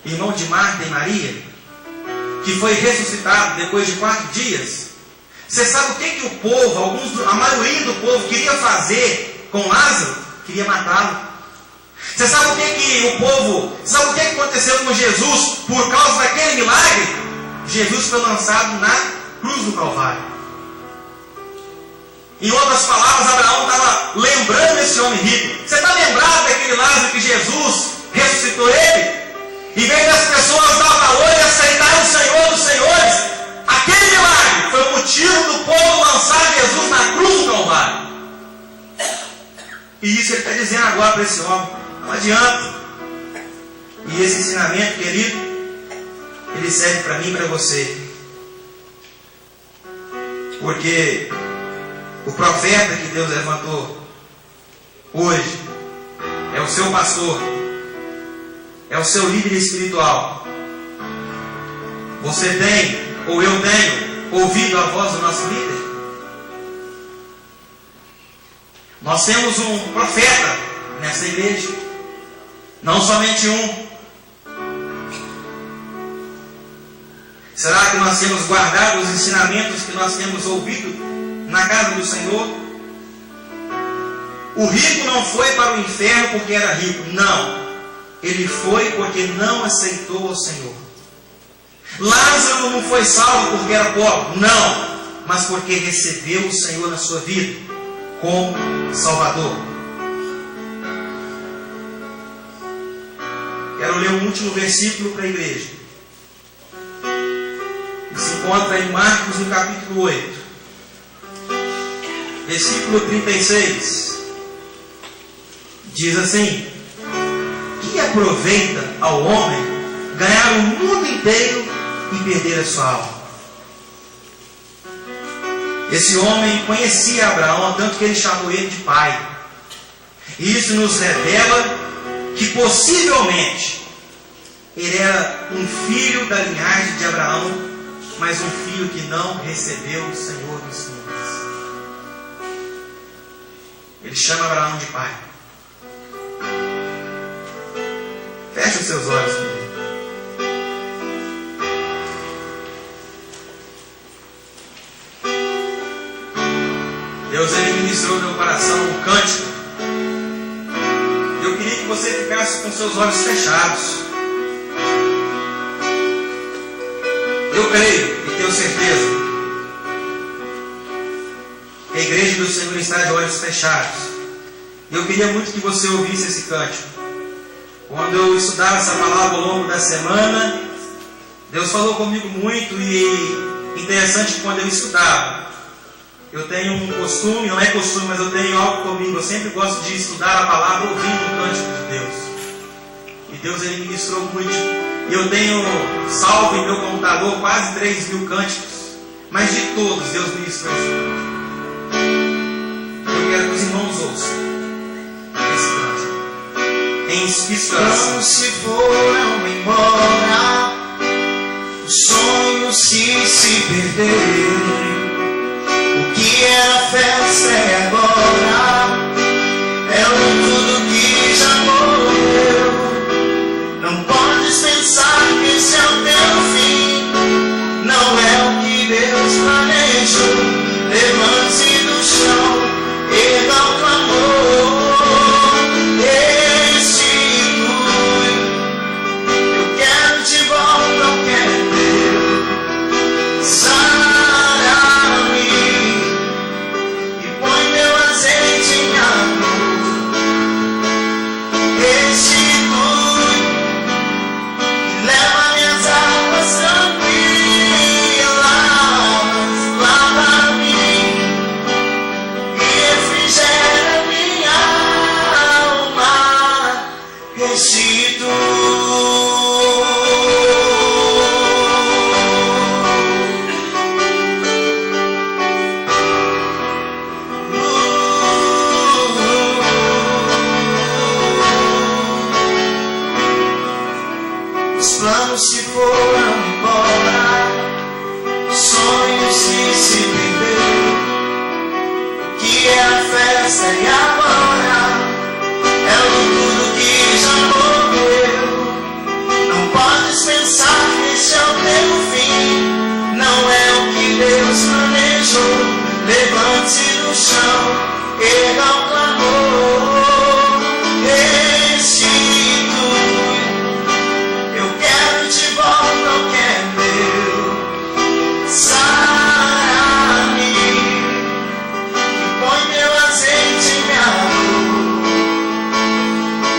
irmão de Marta e Maria, que foi ressuscitado depois de 4 dias? Você sabe o que o povo, a maioria do povo queria fazer com Lázaro? Queria matá-lo. Você sabe sabe o que aconteceu com Jesus por causa daquele milagre? Jesus foi lançado na cruz do Calvário. Em outras palavras, Abraão estava lembrando esse homem rico. Você está lembrado daquele Lázaro que Jesus ressuscitou ele? Em vez das pessoas dar valor e aceitar o Senhor dos Senhores, aquele milagre foi o motivo do povo lançar Jesus na cruz do Calvário. E isso ele está dizendo agora para esse homem. Não adianta. E esse ensinamento, querido, ele serve para mim e para você. Porque o profeta que Deus levantou hoje é o seu pastor, é o seu líder espiritual. Você tem, ou eu tenho, ouvido a voz do nosso líder? Nós temos um profeta nessa igreja, não somente um. Será que nós temos guardado os ensinamentos que nós temos ouvido na casa do Senhor? O rico não foi para o inferno porque era rico, não. Ele foi porque não aceitou o Senhor. Lázaro não foi salvo porque era pobre, não, mas porque recebeu o Senhor na sua vida como Salvador. Quero ler um último versículo para a igreja. Que se encontra em Marcos, no capítulo 8, versículo 36. Diz assim: que aproveita ao homem ganhar o mundo inteiro e perder a sua alma? Esse homem conhecia Abraão, tanto que ele chamou ele de pai. E isso nos revela que possivelmente ele era um filho da linhagem de Abraão, mas um filho que não recebeu o Senhor dos Senhores. Ele chama Abraão de pai. Feche os seus olhos comigo. Deus, ele ministrou no meu coração um cântico. Eu queria que você ficasse com seus olhos fechados. Eu creio e tenho certeza que a igreja do Senhor está de olhos fechados. Eu queria muito que você ouvisse esse cântico. Quando eu estudava essa palavra ao longo da semana, Deus falou comigo muito. E interessante que quando eu estudava, eu tenho um costume, não é costume, mas eu tenho algo comigo. Eu sempre gosto de estudar a palavra ouvindo o cântico de Deus. E Deus, ele ministrou muito. E eu tenho salvo em meu computador quase 3.000 cânticos. Mas de todos, Deus ministrou isso. Eu quero que os irmãos ouçam esse cântico em inspiração. Como se foram embora os sonhos que se perderam. O que era festa é agora, é tudo que já morreu. Não podes pensar que esse é o teu fim, não é o que Deus planejou. Levante-se do chão, erga o clamor, restitui. Eu quero de volta o que é teu. Sara-me e põe meu azeite em amor. Restitui e leva minhas águas tranquilas. Lava-me e refrigera minha alma. Restitui. Os planos se foram embora, sonhos que se perderam. Que é a festa e agora é tudo que já morreu. Não podes pensar que esse é o teu fim, não é o que Deus planejou. Levante-se do chão, erga o clamor, restitui. Eu quero de volta o que é meu. Sara-me e põe meu azeite em minha dor.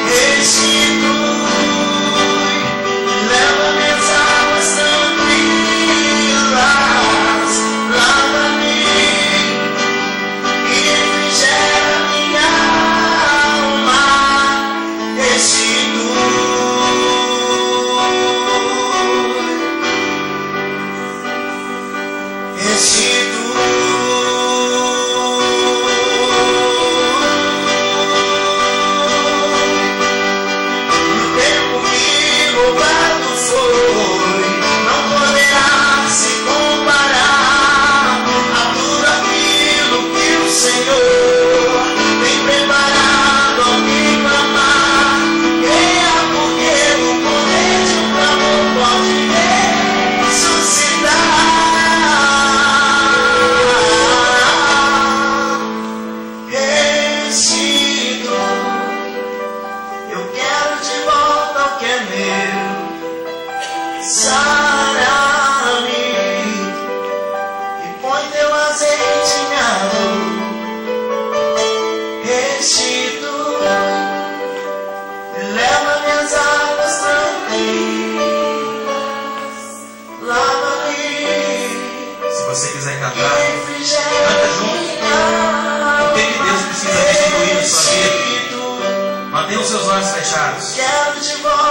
Restitui, leva minhas águas tranquilas. Lava-me e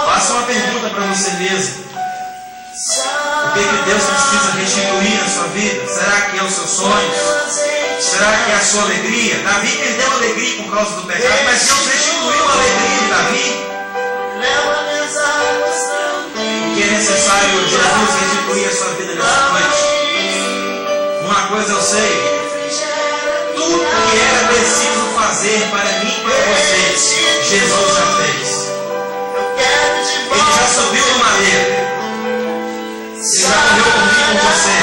Faça uma pergunta para você mesmo. O que Deus precisa restituir na sua vida? Será que é os seus sonhos? Será que é a sua alegria? Davi perdeu a alegria por causa do pecado, mas Deus restituiu a alegria de Davi. O que é necessário Jesus restituir a sua vida nessa noite? Uma coisa eu sei. Tudo que era preciso fazer para mim e para você, Jesus já fez. Ele já subiu no madeiro. Ele já morreu comigo com você.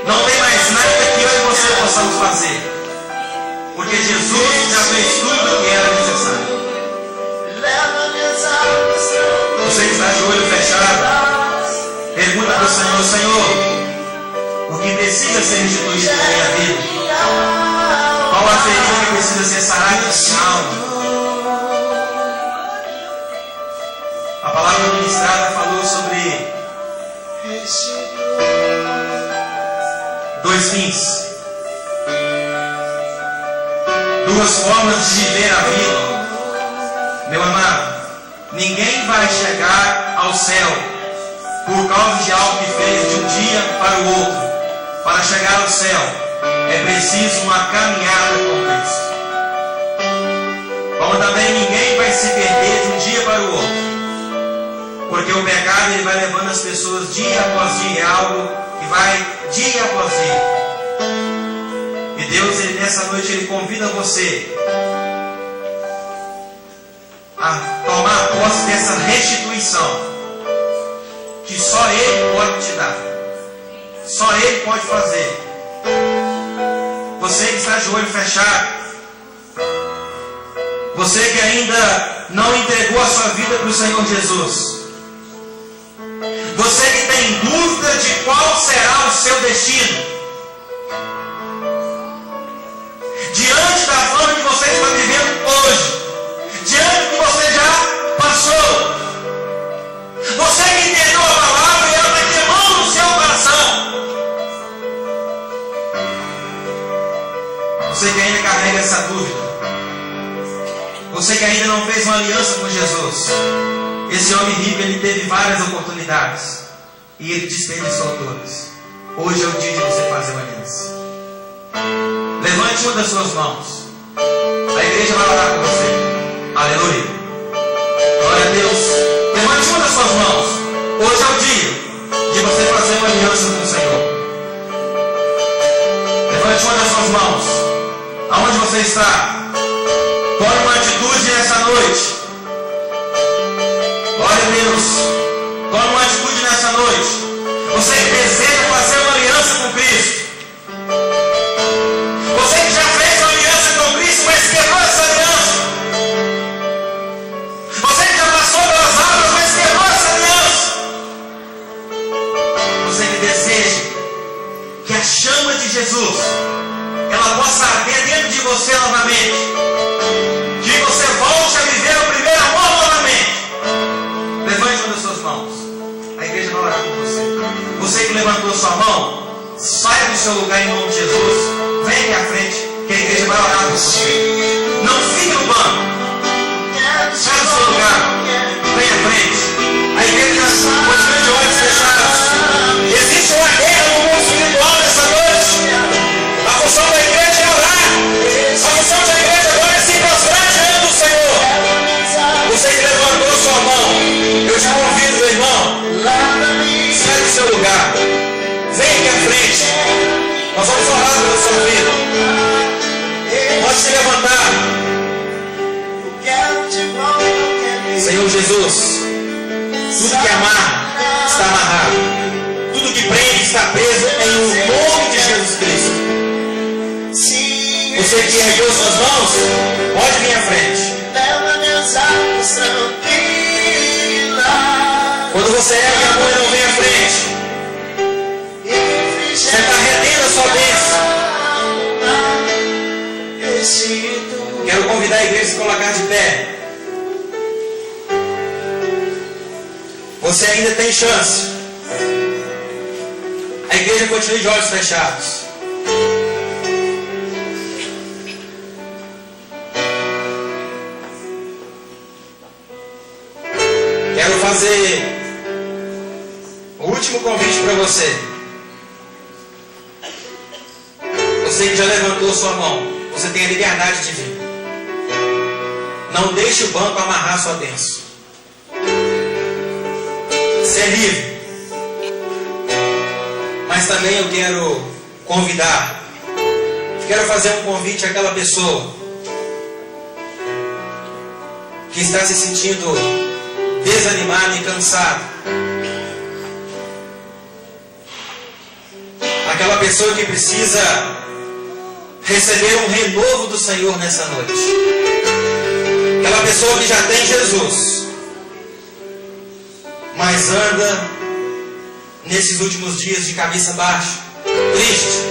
Não tem mais nada que eu e você possamos fazer. Porque Jesus já fez tudo o que era necessário. Você que está de olho fechado, pergunta para o Senhor: Senhor, o que precisa ser restituído na minha vida? Qual a ferida que precisa ser sarada na minha alma? A palavra ministrada falou sobre dois fins, duas formas de viver a vida. Meu amado, ninguém vai chegar ao céu por causa de algo que fez de um dia para o outro. Para chegar ao céu é preciso uma caminhada com Cristo. Como também ninguém vai se perder de um dia para o outro. Porque o pecado ele vai levando as pessoas dia após dia, é algo que vai dia após dia. E Deus, ele, nessa noite, ele convida você a tomar posse dessa restituição que só Ele pode te dar. Só Ele pode fazer. Você que está de olho fechado, você que ainda não entregou a sua vida para o Senhor Jesus, você que tem dúvida de qual será o seu destino, diante da forma que você está vivendo hoje, diante do que você já passou, você que entendeu a palavra e ela está queimando no seu coração, você que ainda carrega essa dúvida, você que ainda não fez uma aliança com Jesus. Esse homem rico, ele teve várias oportunidades e ele desperdiçou todas. Hoje é o dia de você fazer uma aliança. Levante uma das suas mãos. A igreja vai orar por você. Aleluia. Glória a Deus. Levante uma das suas mãos. Hoje é o dia de você fazer uma aliança com o Senhor. Levante uma das suas mãos. Aonde você está? Tome uma atitude nessa noite. Glória a Deus. Tome uma atitude nessa noite. Você que deseja fazer uma aliança com Cristo. Você que já fez uma aliança com Cristo, mas quebrou essa aliança. Você que já passou pelas águas, mas quebrou essa aliança. Você que deseja que a chama de Jesus ela possa arder dentro de você novamente. Que você volte a viver o primeiro amor novamente. Levante uma das suas mãos. A igreja vai orar por você. Você que levantou sua mão, saia do seu lugar em nome de Jesus. Venha aqui à frente, que a igreja vai orar por você. Não fique no banco. Saia do seu lugar. Venha à frente. A igreja continua de olhos fechados. Existe uma guerra Senhor Jesus. Tudo que amarra está amarrado. Tudo que prende está preso em nome de Jesus Cristo. Você que ergueu suas mãos, pode vir à frente. Quando você ergue a mão e não vem à frente, você está retendo a sua bênção. Quero convidar a igreja a se colocar de pé. Você ainda tem chance. A igreja continua de olhos fechados. Quero fazer o último convite para você. Você que já levantou sua mão, você tem a liberdade de vir. Não deixe o banco amarrar sua bênção. Você é livre. Mas também eu quero convidar. Quero fazer um convite àquela pessoa que está se sentindo desanimado e cansado. Aquela pessoa que precisa receber um renovo do Senhor nessa noite. Aquela pessoa que já tem Jesus, mas anda nesses últimos dias de cabeça baixa, triste,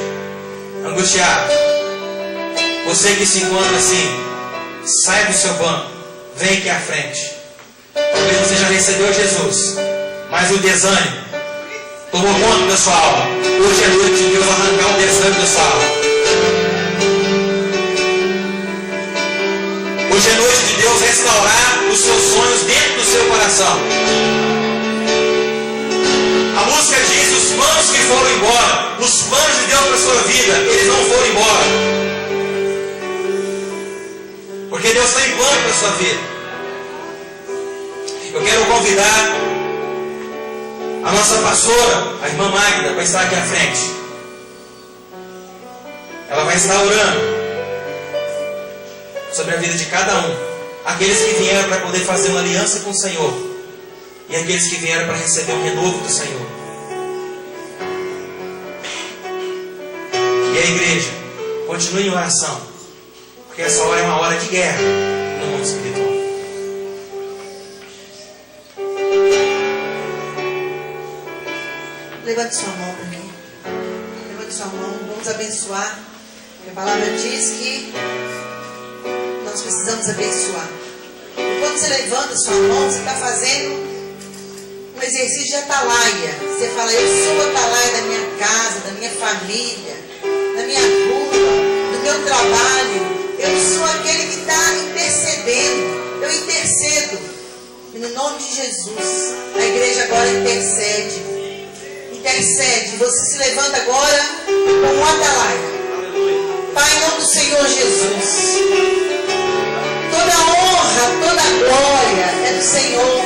angustiado. Você que se encontra assim, sai do seu banco, vem aqui à frente. Talvez você já recebeu Jesus, mas o desânimo tomou conta da sua alma. Hoje é noite de Deus arrancar o desânimo da sua alma. Hoje é noite de Deus restaurar os seus sonhos dentro do seu coração. A música diz: os planos que foram embora, os planos de Deus para a sua vida, eles não foram embora. Porque Deus tem plano para a sua vida. Eu quero convidar a nossa pastora, a irmã Magda, para estar aqui à frente. Ela vai estar orando sobre a vida de cada um. Aqueles que vieram para poder fazer uma aliança com o Senhor, e aqueles que vieram para receber um renovo do Senhor. E a igreja continue em oração, porque essa hora é uma hora de guerra no mundo espiritual. Levante sua mão para mim. Levante sua mão. Vamos abençoar. A palavra diz que nós precisamos abençoar. E quando você levanta sua mão, você está fazendo um exercício de atalaia. Você fala: eu sou atalaia da minha casa, da minha família, da minha rua, do meu trabalho. Eu sou aquele que está intercedendo. Eu intercedo. E no nome de Jesus, a igreja agora intercede. Intercede. Você se levanta agora como um atalaia. Pai, em nome do Senhor Jesus, toda honra, toda glória é do Senhor.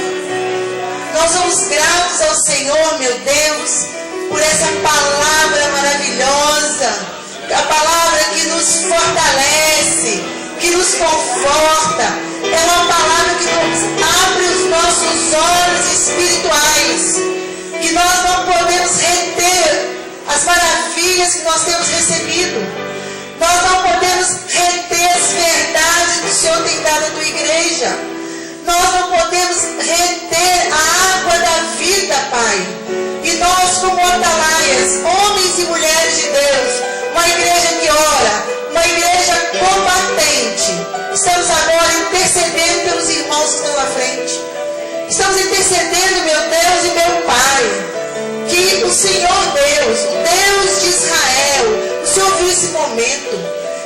Nós somos gratos ao Senhor, meu Deus, por essa palavra maravilhosa, a palavra que nos fortalece, que nos conforta. É uma palavra que nos abre os nossos olhos espirituais, que nós não podemos reter as maravilhas que nós temos recebido. Nós não podemos reter as verdades que o Senhor tem dado à tua igreja. Nós não podemos reter a água da vida, Pai. E nós, como atalaias, homens e mulheres de Deus, uma igreja que ora, uma igreja combatente, estamos agora intercedendo pelos irmãos que estão na frente. Estamos intercedendo, meu Deus e meu Pai, que o Senhor Deus, o Deus de Israel, o Senhor viu esse momento.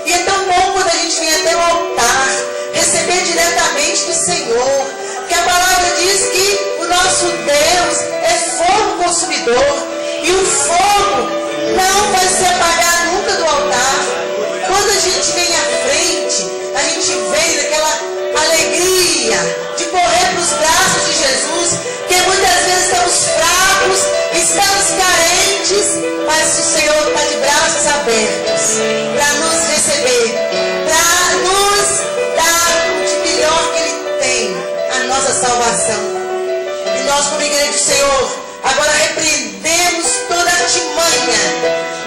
E é tão bom quando a gente vem até o altar, receber diretamente do Senhor. Que a palavra diz que o nosso Deus é fogo consumidor. E o fogo não vai se apagar nunca do altar. Quando a gente vem à frente, a gente vem naquela alegria de correr para os braços de Jesus, que muitas vezes estamos fracos, estamos carentes, mas o Senhor está de braços abertos para nos receber, para nos dar o de melhor que Ele tem, a nossa salvação. Senhor, agora repreendemos toda artimanha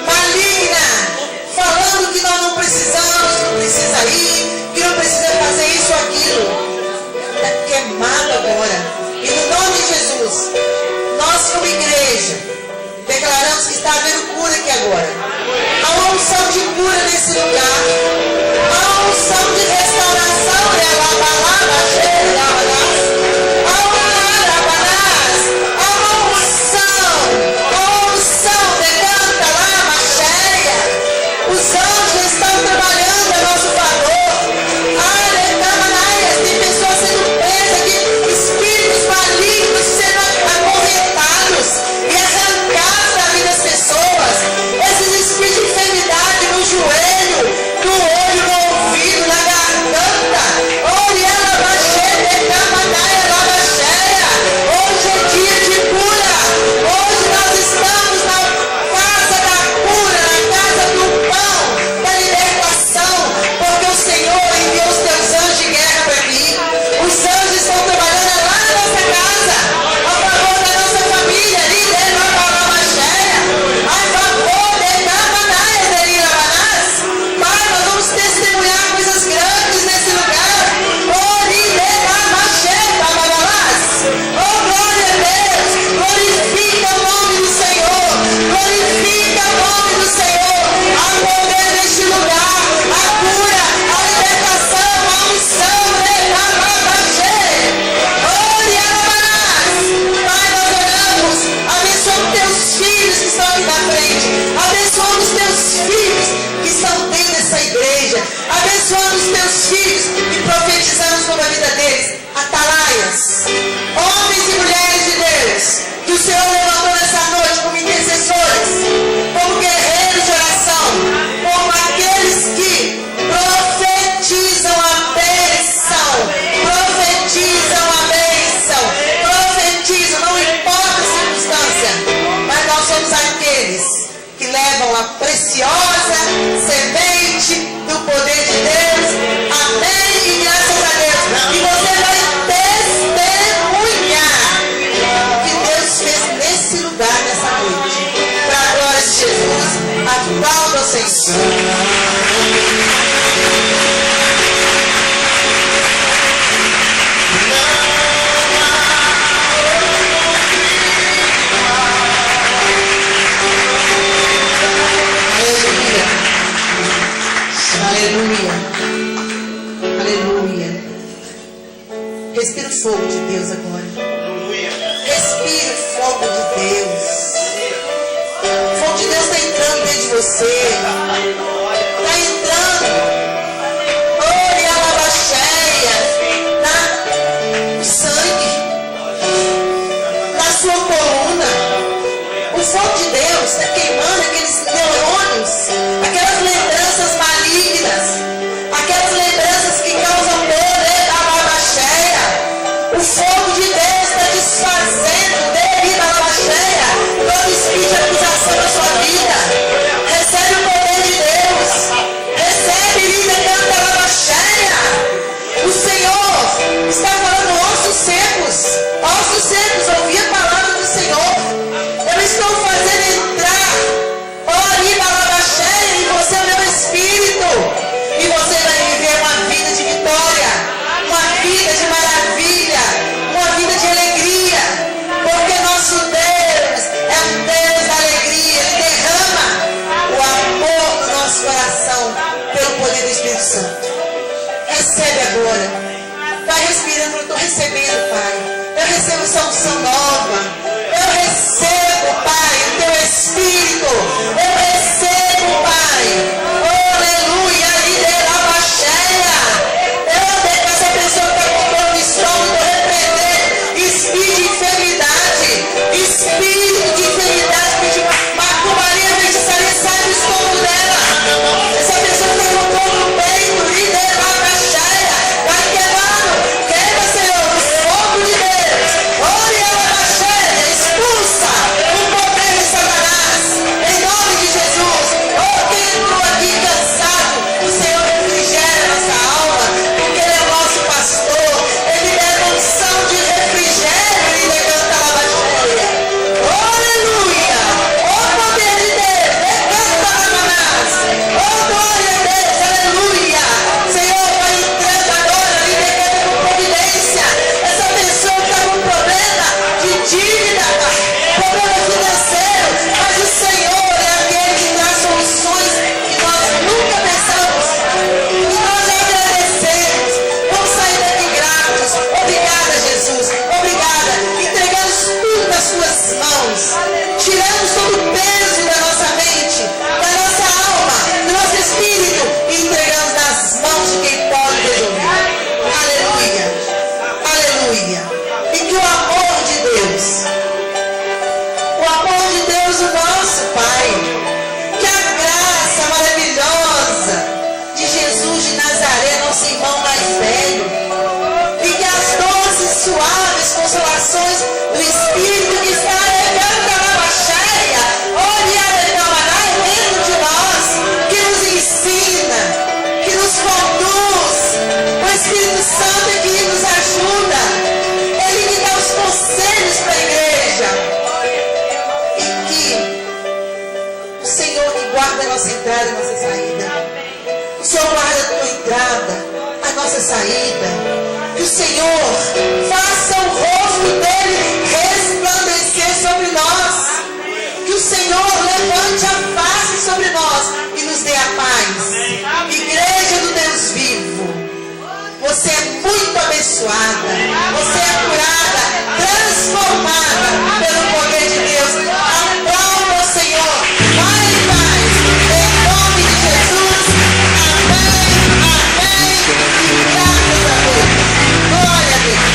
maligna, falando que nós não precisamos, não precisa ir, que não precisa fazer isso ou aquilo. Está queimado agora. E no nome de Jesus, nós como igreja, declaramos que está havendo cura aqui agora. Há uma unção de cura nesse lugar. Há uma unção de restauração. Há uma unção, decanta lá, macheia. Os anjos estão trabalhando a nosso favor. Tem pessoas sendo presas aqui, espíritos malignos sendo acorrentados e arrancados da vida das pessoas. Esses espíritos de enfermidade no joelho, no olho, no ouvido, na garganta. Hoje é dia de cura. Hoje nós estamos na casa da cura, na casa do pão, da libertação, porque o Senhor enviou os teus anjos de guerra para aqui. Os anjos estão trabalhando lá na nossa casa, a favor da nossa família. Pai, nós vamos testemunhar coisas grandes nesse lugar. Oh, glória a Deus. Glorifica o nome do Senhor. Glorifica o nome do Senhor. Há poder neste lugar. A cura, a libertação, a unção. Pai, nós oramos. Abençoa os teus filhos que estão aqui na frente. Abençoa os teus filhos que estão dentro dessa igreja. Abençoa os teus filhos e profetizamos sobre a vida deles. Atalaias, homens e mulheres de Deus, que o Senhor levantou nessa noite como intercessores, como guerreiros de oração, como aqueles que profetizam a bênção, não importa a circunstância, mas nós somos aqueles que levam a preciosa semente do poder de Deus. Amém e graças a Deus. E você vai testemunhar o que Deus fez nesse lugar, nessa noite. Para a glória de Jesus. Aplauda o Senhor. Aleluia. Aleluia. Respira o fogo de Deus agora. Respira o fogo de Deus. O fogo de Deus está entrando dentro de você. Está entrando. Olha a lava cheia. No sangue. Na sua coluna. O fogo de Deus está queimando aqueles neurônios. Aquelas lembranças malignas. Aquelas lembranças que causam dor. O fogo de Deus está desfazendo devido à lava cheia todo espírito de acusação na sua vida. Recebe o poder de Deus. O Senhor que guarda a nossa entrada e a nossa saída. O Senhor guarda a tua entrada, a nossa saída. Que o Senhor faça o rosto dele resplandecer sobre nós. Que o Senhor levante a face sobre nós e nos dê a paz. Igreja do Deus vivo, você é muito abençoada. Você é curada, transformada pelo poder de Deus. Aplauda o Senhor. Vai em paz. Em nome de Jesus. Amém. Amém. Graças a Deus. Glória a Deus.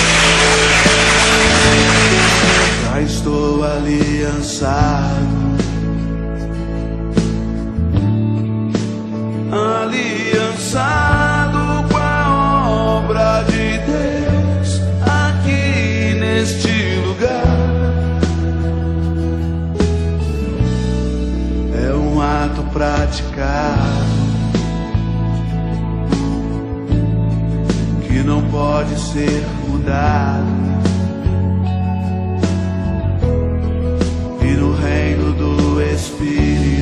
Já estou aliançado. Aliançado com a obra de Deus aqui neste lugar. É um ato praticado que não pode ser mudado. E no reino do Espírito